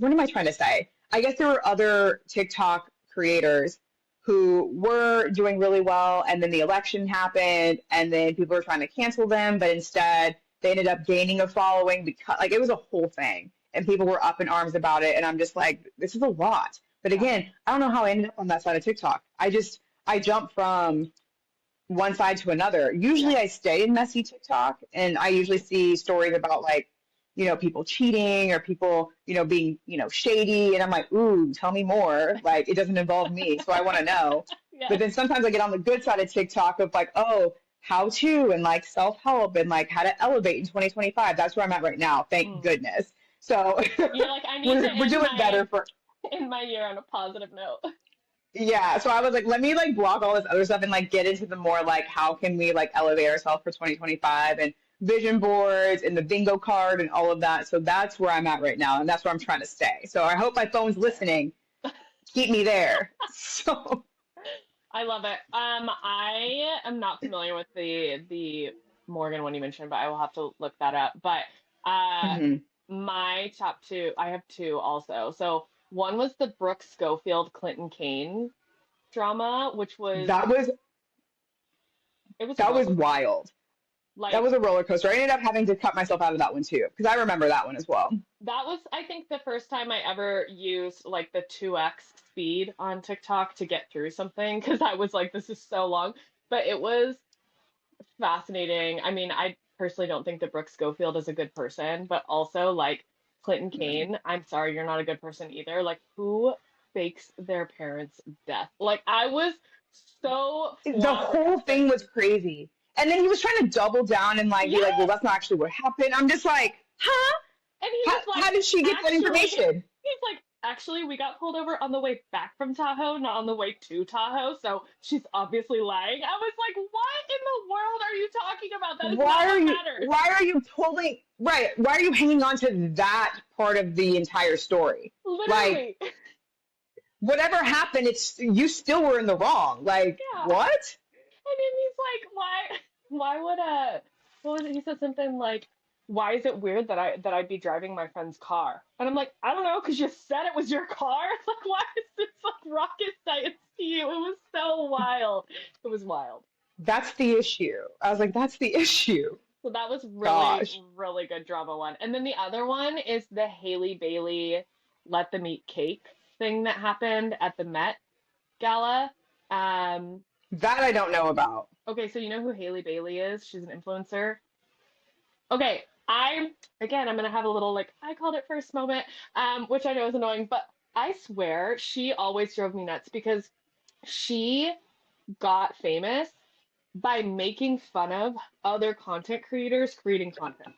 am I trying to say? I guess there were other TikTok creators who were doing really well, and then the election happened, and then people were trying to cancel them, but instead they ended up gaining a following because like it was a whole thing, and people were up in arms about it, and I'm just like, this is a lot. But Yeah. again, I don't know how I ended up on that side of TikTok. I jumped from one side to another. Yeah. Usually I stay in messy TikTok and I usually see stories about like, people cheating or people, being, shady. And I'm like, ooh, tell me more. Like it doesn't involve me. So I want to know. But Yes. then sometimes I get on the good side of TikTok of like, oh, how to and like self-help and like how to elevate in 2025. That's where I'm at right now. Thank Mm. goodness. So You're like, I need to we're end doing my better for year on a positive note. yeah, so I was like, let me like block all this other stuff and like get into the more like how can we like elevate ourselves for 2025 and vision boards and the bingo card and all of that. So that's where I'm at right now and that's where I'm trying to stay. So I hope my phone's listening. Keep me there. So I love it. I am not familiar with the Morgan one you mentioned, but I will have to look that up. But uh, mhm. my top two, I have two also. So one was the Brooke Schofield Clinton Kane drama, which was that was it was a that was roller coaster. wild. That Like was a roller coaster. I ended up having to cut myself out of that one too because I remember that one as well. that was, I think, the first time I ever used like the 2x speed on TikTok to get through something because I was like, this is so long. But it was fascinating. I mean, I personally don't think that Brooke Schofield is a good person, but also like Clinton Mm. Kane, I'm sorry, you're not a good person either. Like, who fakes their parents' death? Like, I was so The whole flabbergasted. thing was crazy. And then he was trying to double down and like be like, well, Yes! that's not actually what happened. I'm just like, huh? And he How, was like, how did she get that actually, information? he's like, actually, we got pulled over on the way back from Tahoe, not on the way to Tahoe. So she's obviously lying. I was like, what in the world are you talking about? That is not what matters. Why are you pulling right? Why are you hanging on to that part of the entire story? Like Literally. whatever happened, it's you still were in the wrong. Like Yeah. what? And then he's like, why would what was it? He said something like, why is it weird that I'd be driving my friend's car? And I'm like, I don't know, because you said it was your car. Like, why is this like rocket science to you? It was so wild. It was wild. That's the issue. I was like, that's the issue. So that was really, Gosh. really good drama one. And then the other one is the Haley Bailey let them eat cake thing that happened at the Met Gala. Um, That I don't know about. okay, so you know who Haley Bailey is? She's an influencer. Okay, I'm gonna have a little like I called it first moment, which I know is annoying, but I swear she always drove me nuts because she got famous by making fun of other content creators creating content.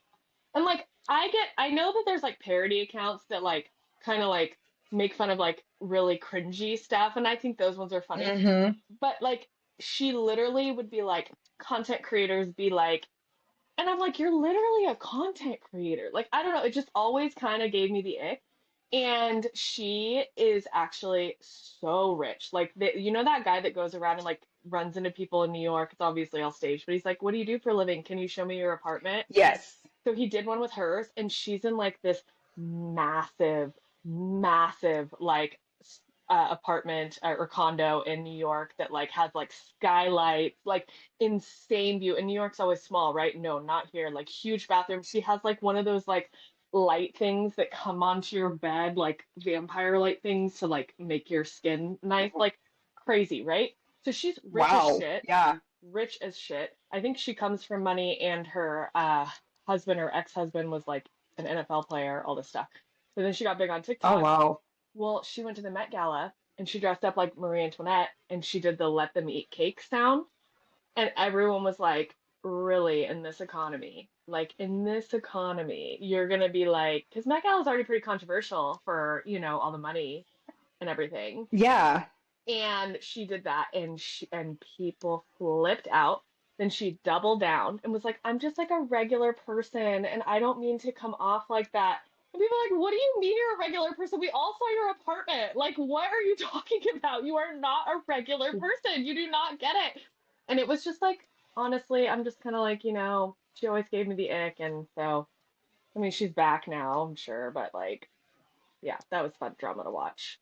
And like I know that there's like parody accounts that like kind of like make fun of like really cringy stuff, and I think those ones are funny. Hmm. But like she literally would be like content creators be like, and I'm like, you're literally a content creator. Like, I don't know, it just always kind of gave me the ick. And she is actually so rich. Like, you know that guy that goes around and like runs into people in New York? It's obviously all staged, but he's like, what do you do for a living? Can you show me your apartment? Yes. So he did one with hers, and she's in like this massive, massive like apartment or condo in New York that like has like skylights, like insane view. And New York's always small, right? No, not here. Like huge bathroom. She has like one of those like light things that come onto your bed, like vampire light things to like make your skin nice, like crazy, right? So she's rich as Wow. shit, Yeah. rich as shit. I think she comes from money, and her husband or ex-husband was like an NFL player, all this stuff. So then she got big on Oh TikTok. wow. Well, she went to the Met Gala and she dressed up like Marie Antoinette and she did the let them eat cake sound. And everyone was like, really, in this economy? Like, in this economy, you're gonna be like, because Met Gala is already pretty controversial for, all the money and everything. Yeah. And she did that, and people flipped out. Then she doubled down and was like, "I'm just like a regular person, and I don't mean to come off like that." And people are like, "What do you mean you're a regular person? We all saw your apartment. Like, what are you talking about? You are not a regular person. You do not get it." And it was just like, honestly, I'm just kind of like, she always gave me the ick, and so, I mean, she's back now, I'm sure, but like, yeah, that was fun drama to watch.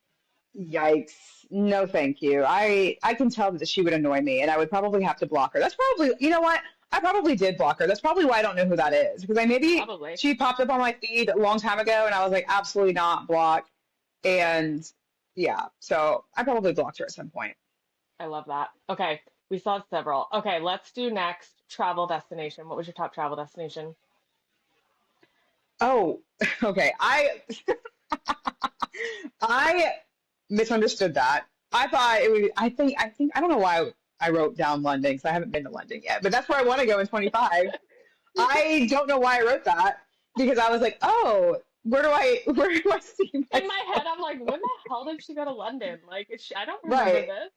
Yikes. No, thank you. I can tell that she would annoy me and I would probably have to block her. That's probably, you know what? I probably did block her. That's probably why I don't know who that is. Because I maybe Probably. she popped up on my feed a long time ago and I was like, absolutely not block. And yeah, so I probably blocked her at some point. I love that. Okay, we saw several. Okay, let's do next travel destination. What was your top travel destination? Oh, okay. I misunderstood that. I thought it would, I don't know why I wrote down London because I haven't been to London yet, but that's where I want to go in 25. I don't know why I wrote that because I was like, oh, where do I see In my head, myself? I'm like, when the hell did she go to London? Like, I don't remember Right, this.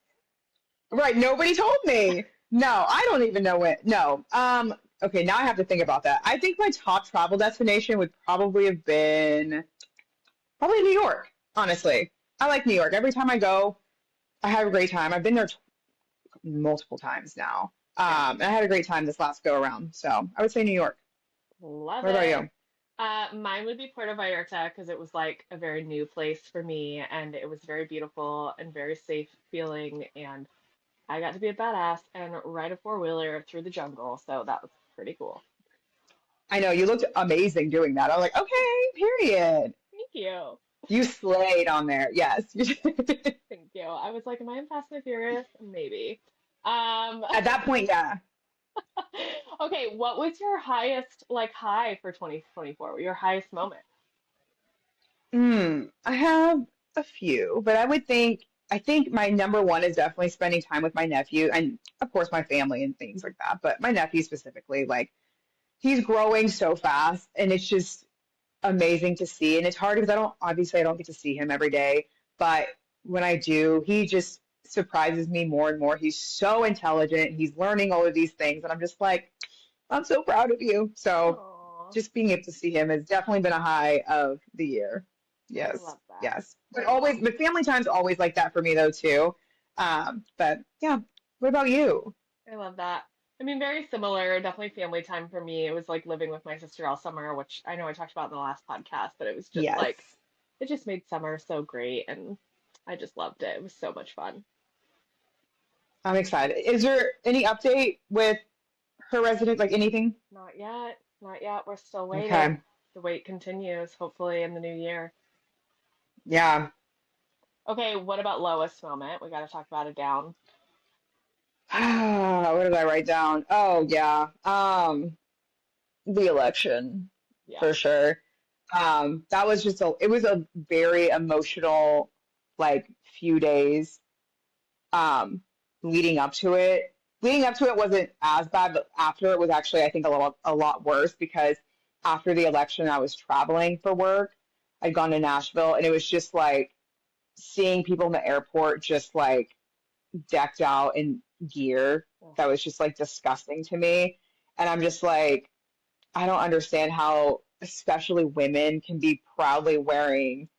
right. Nobody told me. No, I don't even know it. No. Okay, now I have to think about that. I think my top travel destination would probably have been probably New York, honestly. I like New York. Every time I go, I have a great time. I've been there multiple times now. Yeah, And I had a great time this last go around. So I would say New York. love What about it. you? Mine would be Puerto Vallarta because it was like a very new place for me, and it was very beautiful and very safe feeling, and I got to be a badass and ride a four-wheeler through the jungle, so that was pretty cool. I know you looked amazing doing that. I was like, okay, period. Thank you. You slayed on there. Yes. Thank you. I was like, am I in Fast and the Furious? Maybe. Um, At that point, yeah. okay, what was your highest like high for 2024? Your highest moment? I have a few, but I think my number one is definitely spending time with my nephew and of course my family and things like that. But my nephew specifically, like he's growing so fast and it's just amazing to see. And it's hard because I don't get to see him every day, but when I do, he just surprises me more and more. He's so intelligent. He's learning all of these things, and I'm just like, I'm so proud of you. So Oh, just being able to see him has definitely been a high of the year. I Yes, love that. yes. But family time's always like that for me though too. But yeah. What about you? I love that. I mean, very similar, definitely family time for me. It was like living with my sister all summer, which I know I talked about in the last podcast, but it was just Yes, like, it just made summer so great, and I just loved it. It was so much fun. I'm excited. Is there any update with her resident, like anything? Not yet. Not yet. We're still waiting. Okay. The wait continues, hopefully in the new year. Yeah. Okay, what about lowest moment? We got to talk about it down. What did I write down? Oh yeah. The election Yeah. for sure. That was it was a very emotional like few days um leading up to it. Leading up to it wasn't as bad, but after it was actually I think a lot worse because after the election I was traveling for work. I'd gone to Nashville and it was just like seeing people in the airport just like decked out in gear Oh, that was just like disgusting to me. And I'm just like, I don't understand how, especially women, can be proudly wearing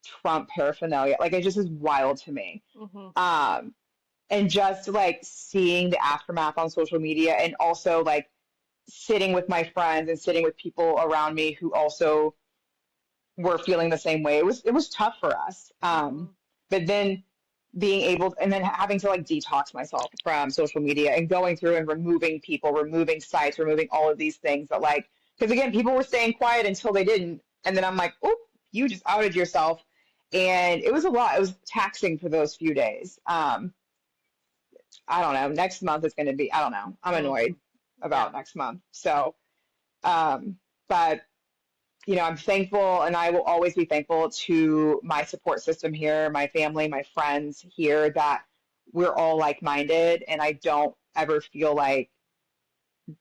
Trump paraphernalia. Like it just is wild to me. hmm. Um, and just like seeing the aftermath on social media and also like sitting with my friends and sitting with people around me who also were feeling the same way. It was tough for us. Hmm. But then being able and then having to like detox myself from social media and going through and removing people, removing sites, removing all of these things that like because again, people were staying quiet until they didn't, and then I'm like, oh, you just outed yourself, and it was a lot. It was taxing for those few days. I don't know. Next month is going to be. I don't know. I'm Hmm. annoyed Yeah. about next month. So, but I'm thankful and I will always be thankful to my support system here, my family, my friends here, that we're all like-minded and I don't ever feel like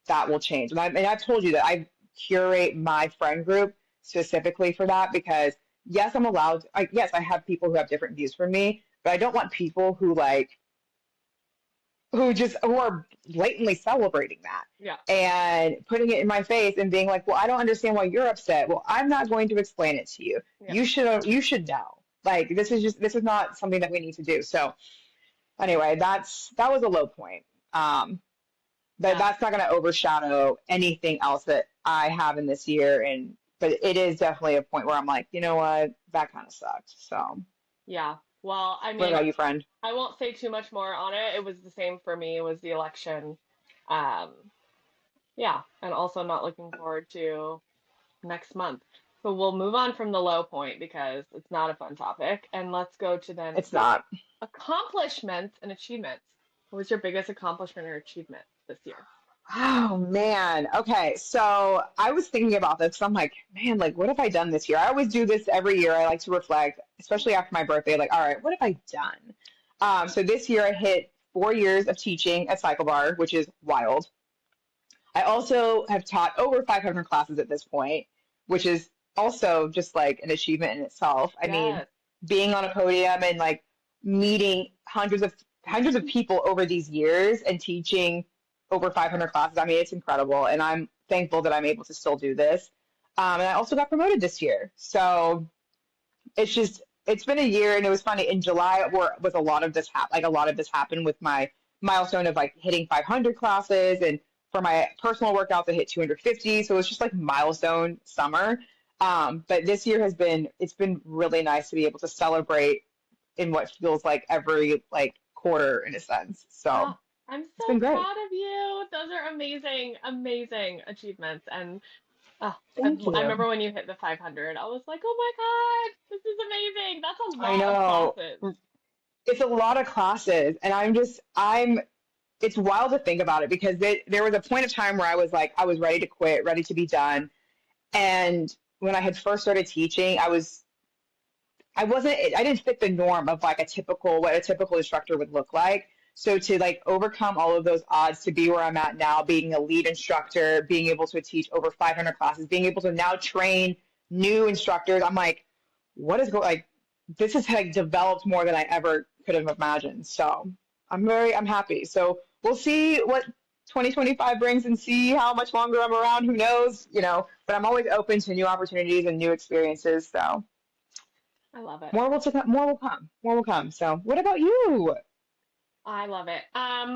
that will change. And I've told you that I curate my friend group specifically for that because yes, I'm allowed, yes, I have people who have different views from me, but I don't want people who are blatantly celebrating that Yeah. and putting it in my face and being like, well, I don't understand why you're upset. Well, I'm not going to explain it to you. Yeah. You should know. Like, this is not something that we need to do. So anyway, that was a low point. But Yeah. that's not going to overshadow anything else that I have in this year. But it is definitely a point where I'm like, you know what, that kind of sucked. So Yeah. Well, I what mean, about you, friend? I won't say too much more on it. It was the same for me. It was the election. Um, yeah, and also not looking forward to next month. So we'll move on from the low point because it's not a fun topic, and let's go to then It's not. accomplishments and achievements. What was your biggest accomplishment or achievement this year? Oh man. Okay. So I was thinking about this. 'Cause I'm like, man, like what have I done this year? I always do this every year. I like to reflect, especially after my birthday, like, all right, what have I done? So this year I hit 4 years of teaching at Cycle Bar, which is wild. I also have taught over 500 classes at this point, which is also just like an achievement in itself. I mean, Yes. being on a podium and like meeting hundreds of people over these years and teaching over 500 classes. I mean, it's incredible, and I'm thankful that I'm able to still do this. And I also got promoted this year, so it's been a year, and it was funny. In July, was a lot of this like a lot of this happened with my milestone of like hitting 500 classes, and for my personal workouts, I hit 250. So it's just like milestone summer. But this year it's been really nice to be able to celebrate in what feels like every like quarter in a sense. Oh, So I'm it's so been great. proud of you. Those are amazing, amazing achievements. And Thank I you. remember when you hit the 500, I was like, oh my God, this is amazing. That's a I lot of know classes. it's a lot of classes, and it's wild to think about it because there was a point of time where I was like, I was ready to quit, ready to be done. And when I had first started teaching, I didn't fit the norm of like what a typical instructor would look like. So to like overcome all of those odds to be where I'm at now, being a lead instructor, being able to teach over 500 classes, being able to now train new instructors, I'm like, like, this has like developed more than I ever could have imagined. So I'm happy. So we'll see what 2025 brings and see how much longer I'm around. Who knows, but I'm always open to new opportunities and new experiences. So I love it. more will come. So what about you? I love it.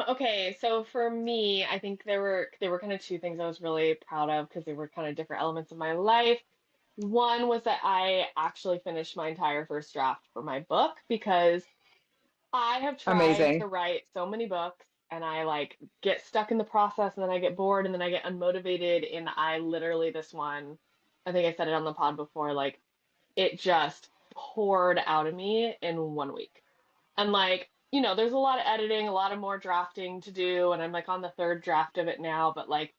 Okay, so for me, I think there were kind of two things I was really proud of because they were kind of different elements of my life. One was that I actually finished my entire first draft for my book because I have tried to Amazing. write so many books and I like get stuck in the process and then I get bored and then I get unmotivated and I literally this one, I think I said it on the pod before, like it just poured out of me in 1 week. And like, there's a lot of editing, a lot of more drafting to do, and I'm like on the third draft of it now, but like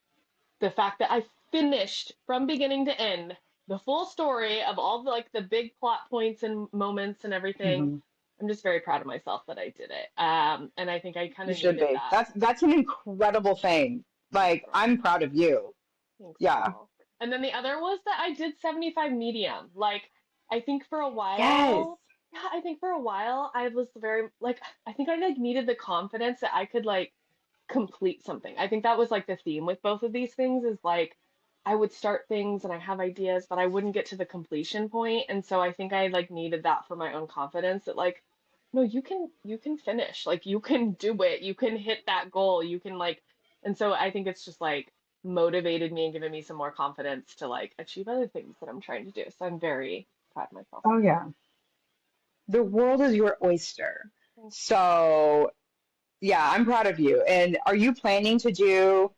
the fact that I finished from beginning to end the full story of all the like the big plot points and moments and everything, Mhm. I'm just very proud of myself that I did it. And I think I kind You of should needed be. that. That's an incredible thing. Like, I'm proud of you. Thanks, Yeah. girl. And then the other was that I did 75 medium. Like, I think for a Yes. while, yeah, I think for a while I was very like I think I like needed the confidence that I could like complete something. I think that was like the theme with both of these things is like I would start things and I have ideas, but I wouldn't get to the completion point. And so I think I like needed that for my own confidence that like, no, you can finish. Like you can do it. You can hit that goal. You can like, and so I think it's just like motivated me and given me some more confidence to like achieve other things that I'm trying to do. So I'm very proud of myself Oh for that. yeah. The world is your oyster. Thank So yeah, I'm proud of you. And are you planning to do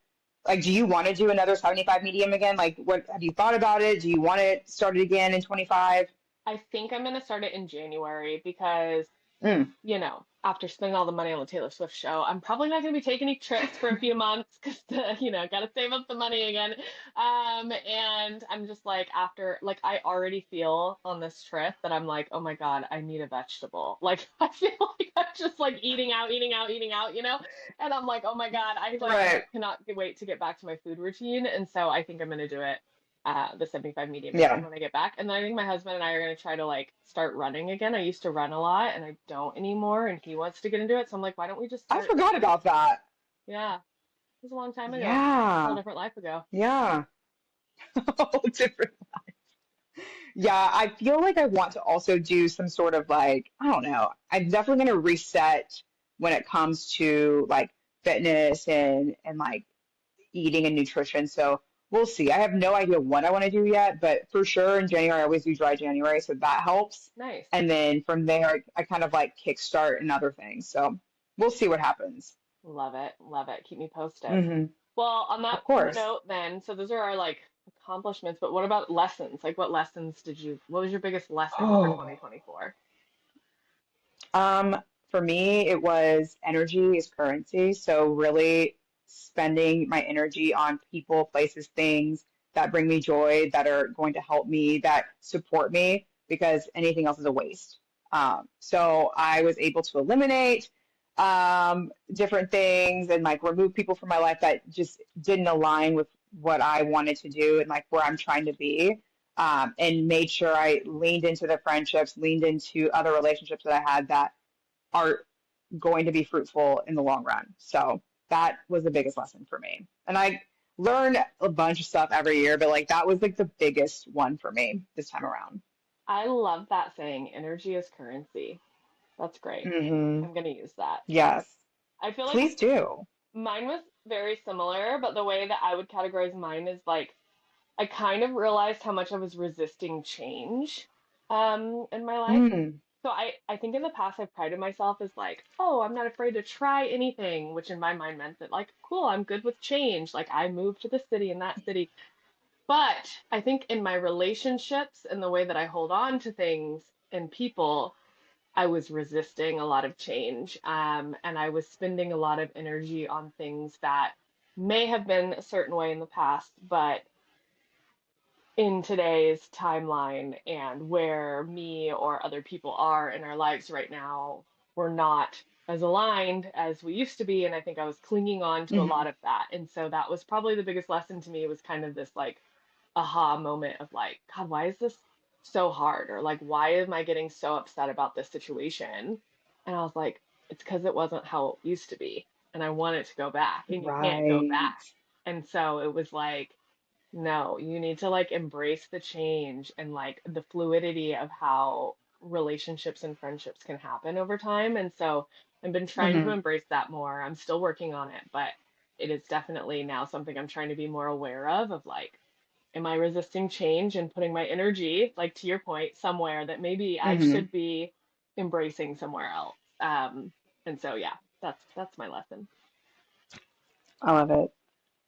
you want to do another 75 medium again? Like, what have you thought about it? Do you want it started again in 25? I think I'm gonna start it in January because Mm. after spending all the money on the Taylor Swift show, I'm probably not going to be taking any trips for a few months because, got to save up the money again. And I'm just like, like, I already feel on this trip that I'm like, oh my God, I need a vegetable. Like, I feel like I'm just like eating out, eating out, eating out, And I'm like, oh my God, I like Right. cannot wait to get back to my food routine. And so I think I'm going to do it the 75 medium Yeah. when I get back. And then I think my husband and I are going to try to like start running again. I used to run a lot and I don't anymore. And he wants to get into it. So I'm like, why don't we just I start? forgot about that. Yeah, it was a long time ago. A whole Yeah. different life ago. Yeah. Whole different. Yeah, I feel like I want to also do some sort of like, I don't know. I'm definitely going to reset when it comes to like fitness and like eating and nutrition. So we'll see. I have no idea what I want to do yet, but for sure in January, I always do dry January, so that helps. Nice. And then from there, I kind of like kickstart and other things. So we'll see what happens. Love it. Love it. Keep me posted. Hmm. Well, on that Of course. note, then, so those are our like accomplishments, but what about lessons? Like, what was your biggest lesson for Oh. 2024? For me, it was energy is currency. So really spending my energy on people, places, things that bring me joy, that are going to help me, that support me, because anything else is a waste. So I was able to eliminate different things and like remove people from my life that just didn't align with what I wanted to do and like where I'm trying to be. And made sure I leaned into the friendships, leaned into other relationships that I had that are going to be fruitful in the long run. So that was the biggest lesson for me. And I learned a bunch of stuff every year, but like that was like the biggest one for me this time around. I love that saying, energy is currency. That's great. Hmm. I'm gonna use that. Yes, I feel like please do. mine was very similar, but the way that I would categorize mine is like I kind of realized how much I was resisting change in my life. Mm. So I think in the past I've prided myself as like, oh, I'm not afraid to try anything, which in my mind meant that like, cool, I'm good with change. Like I moved to this city and that city. But I think in my relationships and the way that I hold on to things and people, I was resisting a lot of change. And I was spending a lot of energy on things that may have been a certain way in the past, but in today's timeline and where me or other people are in our lives right now, we're not as aligned as we used to be. And I think I was clinging on to a lot Hmm. of that. And so that was probably the biggest lesson to me was kind of this like aha moment of like, God, why is this so hard? Or like, why am I getting so upset about this situation? And I was like, it's because it wasn't how it used to be. And I want it to go back, and you can't go Right. back. And so it was like, no, you need to like embrace the change and like the fluidity of how relationships and friendships can happen over time. And so I've been trying to Hmm. embrace that more. I'm still working on it, but it is definitely now something I'm trying to be more aware of like, am I resisting change and putting my energy, like to your point, somewhere that maybe I Hmm. should be embracing somewhere else? And so yeah, that's my lesson. I love it.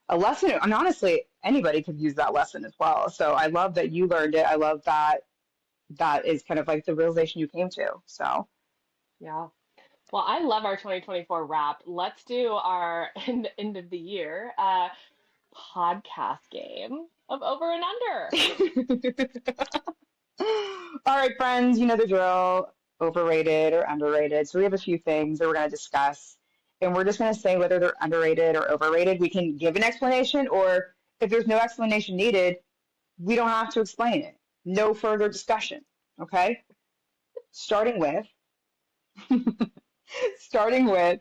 A lesson, and honestly, anybody could use that lesson as well. So I love that you learned it. I love that that is kind of like the realization you came to. So Yeah. Well, I love our 2024 wrap. Let's do our end of the year podcast game of over and under. all right, friends, you know the drill, overrated or underrated. So we have a few things that we're going to discuss, and we're just going to say whether they're underrated or overrated. We can give an explanation, or if there's no explanation needed, we don't have to explain it. No further discussion. Okay? Starting with starting with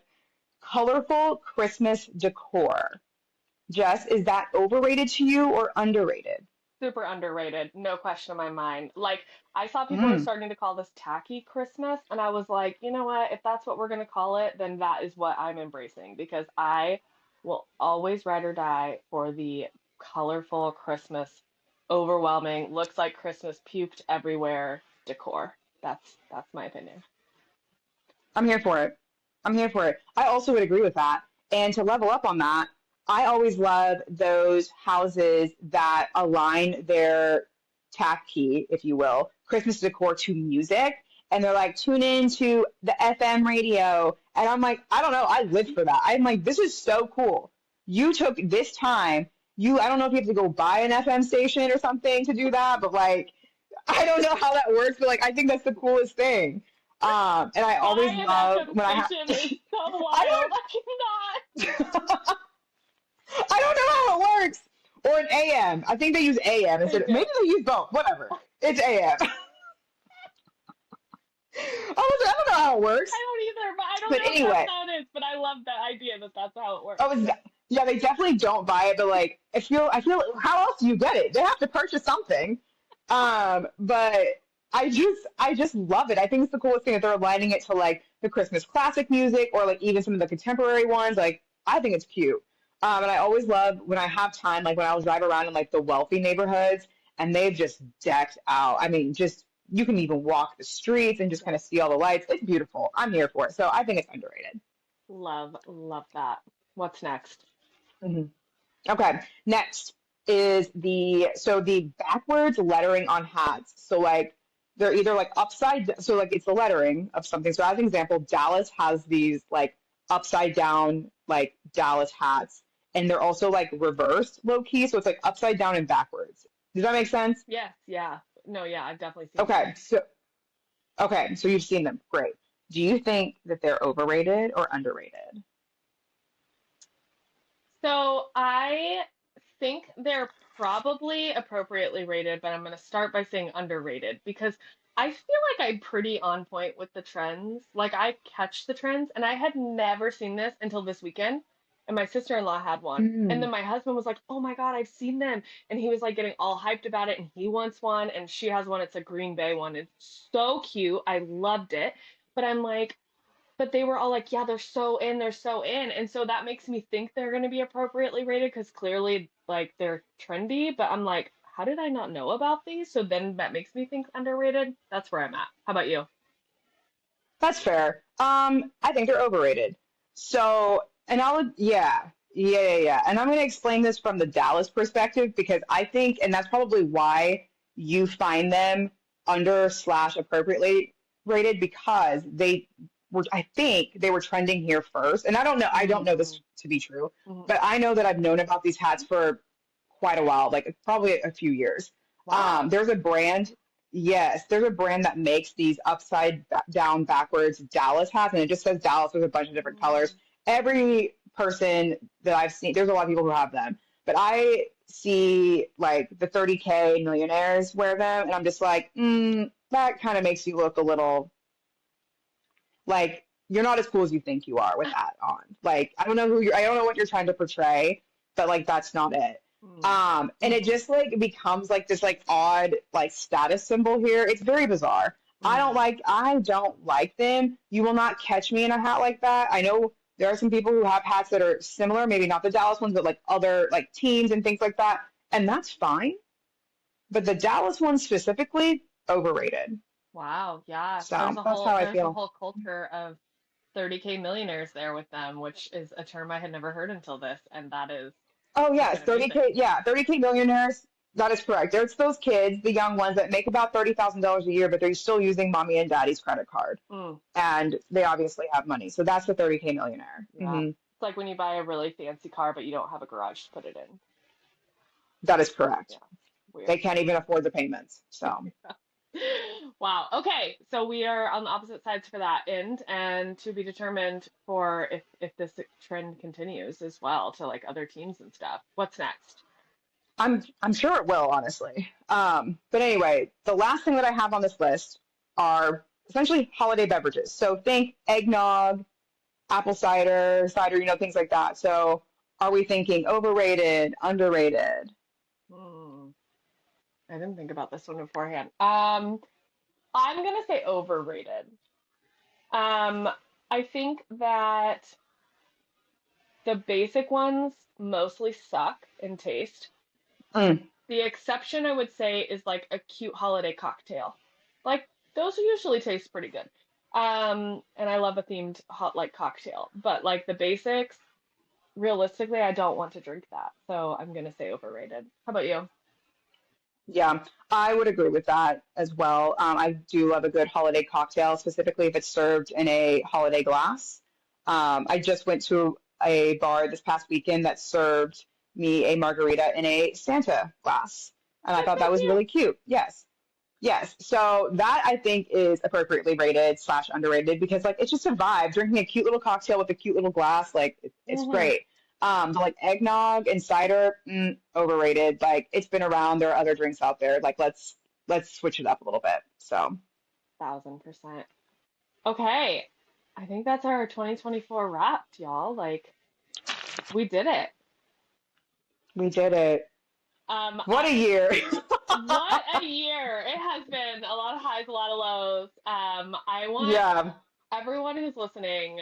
colorful Christmas decor. Jess, is that overrated to you or underrated? Super underrated, no question in my mind. Like, I saw people were Mm, starting to call this tacky Christmas, and I was like, you know what? If that's what we're going to call it, then that is what I'm embracing because I will always ride or die for the colorful Christmas, overwhelming, looks like Christmas puked everywhere decor. That's my opinion. I'm here for it. I'm here for it. I also would agree with that. And to level up on that, I always love those houses that align their tack key, if you will, Christmas decor to music. And they're like, tune in to the FM radio. And I'm like, I don't know. I live for that. I'm like, this is so cool. You took this time. I don't know if you have to go buy an FM station or something to do that, but like, I don't know how that works, but like, I think that's the coolest thing. And I always Buy an love FM when I have, station is so I wild. I cannot. don't, I don't know how it works. Or an AM. I think they use AM They instead. do. Maybe they use both. Whatever. It's AM. I don't know how it works. I don't either, but I don't But know if that's anyway, how it is. But I love the idea that that's how it works. oh, yeah, they definitely don't buy it, but like, I feel, how else do you get it? They have to purchase something. But I just love it. I think it's the coolest thing that they're aligning it to like the Christmas classic music or like even some of the contemporary ones. Like, I think it's cute. And I always love when I have time, like when I'll drive around in like the wealthy neighborhoods and they've just decked out. I mean, just you can even walk the streets and just kind of see all the lights. It's beautiful. I'm here for it. So I think it's underrated. Love that. What's next? Mhm. Okay, next is the backwards lettering on hats. So like they're either like upside, so like it's the lettering of something. So as an example, Dallas has these like upside down like Dallas hats, and they're also like reversed low key, so it's like upside down and backwards. Does that make sense? Yes, yeah. No, yeah, I've definitely seen those. Okay, so you've seen them. Great. Do you think that they're overrated or underrated? So I think they're probably appropriately rated, but I'm going to start by saying underrated because I feel like I'm pretty on point with the trends. Like I catch the trends, and I had never seen this until this weekend. And my sister-in-law had one. And then Mm. my husband was like, "Oh my God, I've seen them." And he was like getting all hyped about it. And he wants one, and she has one. It's a Green Bay one. It's so cute. I loved it. But I'm like, but they were all like, yeah, they're so in. And so that makes me think they're going to be appropriately rated because clearly, like, they're trendy. But I'm like, how did I not know about these? So then that makes me think underrated. That's where I'm at. How about you? That's fair. I think they're overrated. So, and yeah. And I'm going to explain this from the Dallas perspective because I think, and that's probably why you find them under slash appropriately rated because I think they were trending here first. And I don't know Mm-hmm. this to be true, Hmm. but I know that I've known about these hats for quite a while, like probably a few years. Wow. There's a brand. Yes, there's a brand that makes these down backwards Dallas hats, and it just says Dallas with a bunch of different colors. Every person that I've seen, there's a lot of people who have them, but I see like the 30K millionaires wear them, and I'm just like, that kind of makes you look a little like you're not as cool as you think you are with that on. Like, I don't know what you're trying to portray, but like that's not it. And it Mm-hmm. just like becomes like this like odd like status symbol here. It's very bizarre. Mm-hmm. I don't like them. You will not catch me in a hat like that. I know there are some people who have hats that are similar, maybe not the Dallas ones, but like other like teams and things like that. And that's fine. But the Dallas ones specifically, overrated. Wow. Yeah. So that's how I There's a feel. whole culture of 30K millionaires there with them, which is a term I had never heard until this, and that is Oh yes, freaking amazing. 30K, yeah, 30K millionaires. That is correct. It's those kids, the young ones that make about $30,000 a year, but they're still using mommy and daddy's credit card, Mm. and they obviously have money. So that's the 30K millionaire. Yeah. It's like when you buy a really fancy car, but you don't have a garage to put it in. That is correct. Yeah, They weird. can't even afford the payments. So Wow. Okay, so we are on the opposite sides for that end, and to be determined for if this trend continues as well to like other teams and stuff. What's next? I'm sure it will, honestly. But anyway, the last thing that I have on this list are essentially holiday beverages. So think eggnog, apple cider, things like that. So are we thinking overrated, underrated? Hmm. I didn't think about this one beforehand. I'm gonna say overrated. Um, I think that the basic ones mostly suck in taste. Mm, The exception I would say is like a cute holiday cocktail. Like those usually taste pretty good. And I love a themed hot like cocktail, but like the basics, realistically, I don't want to drink that. So I'm gonna say overrated. How about you? yeah, I would agree with that as well. I do love a good holiday cocktail, specifically if it's served in a holiday glass. I just went to a bar this past weekend that served me a margarita in a Santa glass, and I That's thought so that was cute. really cute. Yes. Yes, so that I think is appropriately rated slash underrated because like it's just a vibe. Drinking a cute little cocktail with a cute little glass, like it's Hmm. great. But like eggnog and cider, overrated. Like it's been around. There are other drinks out there. Like let's switch it up a little bit. So 1000%. Okay. I think that's our 2024 wrapped, y'all. Like, we did it. we did it. What a I year. What a year. It has been a lot of highs, a lot of lows. I want Yeah. everyone who's listening,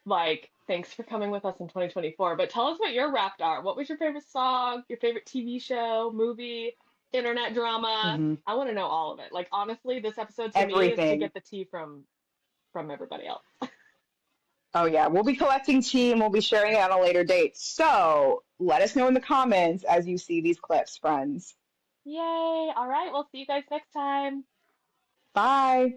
like, thanks for coming with us in 2024. But tell us what your wrapped are. What was your favorite song, your favorite TV show, movie, internet drama? hmm I want to know all of it. Like, honestly, this episode to me is to Everything. get the tea from everybody else. Oh yeah, we'll be collecting tea and we'll be sharing it on a later date. So let us know in the comments as you see these clips, friends. Yay. All right. We'll see you guys next time. Bye.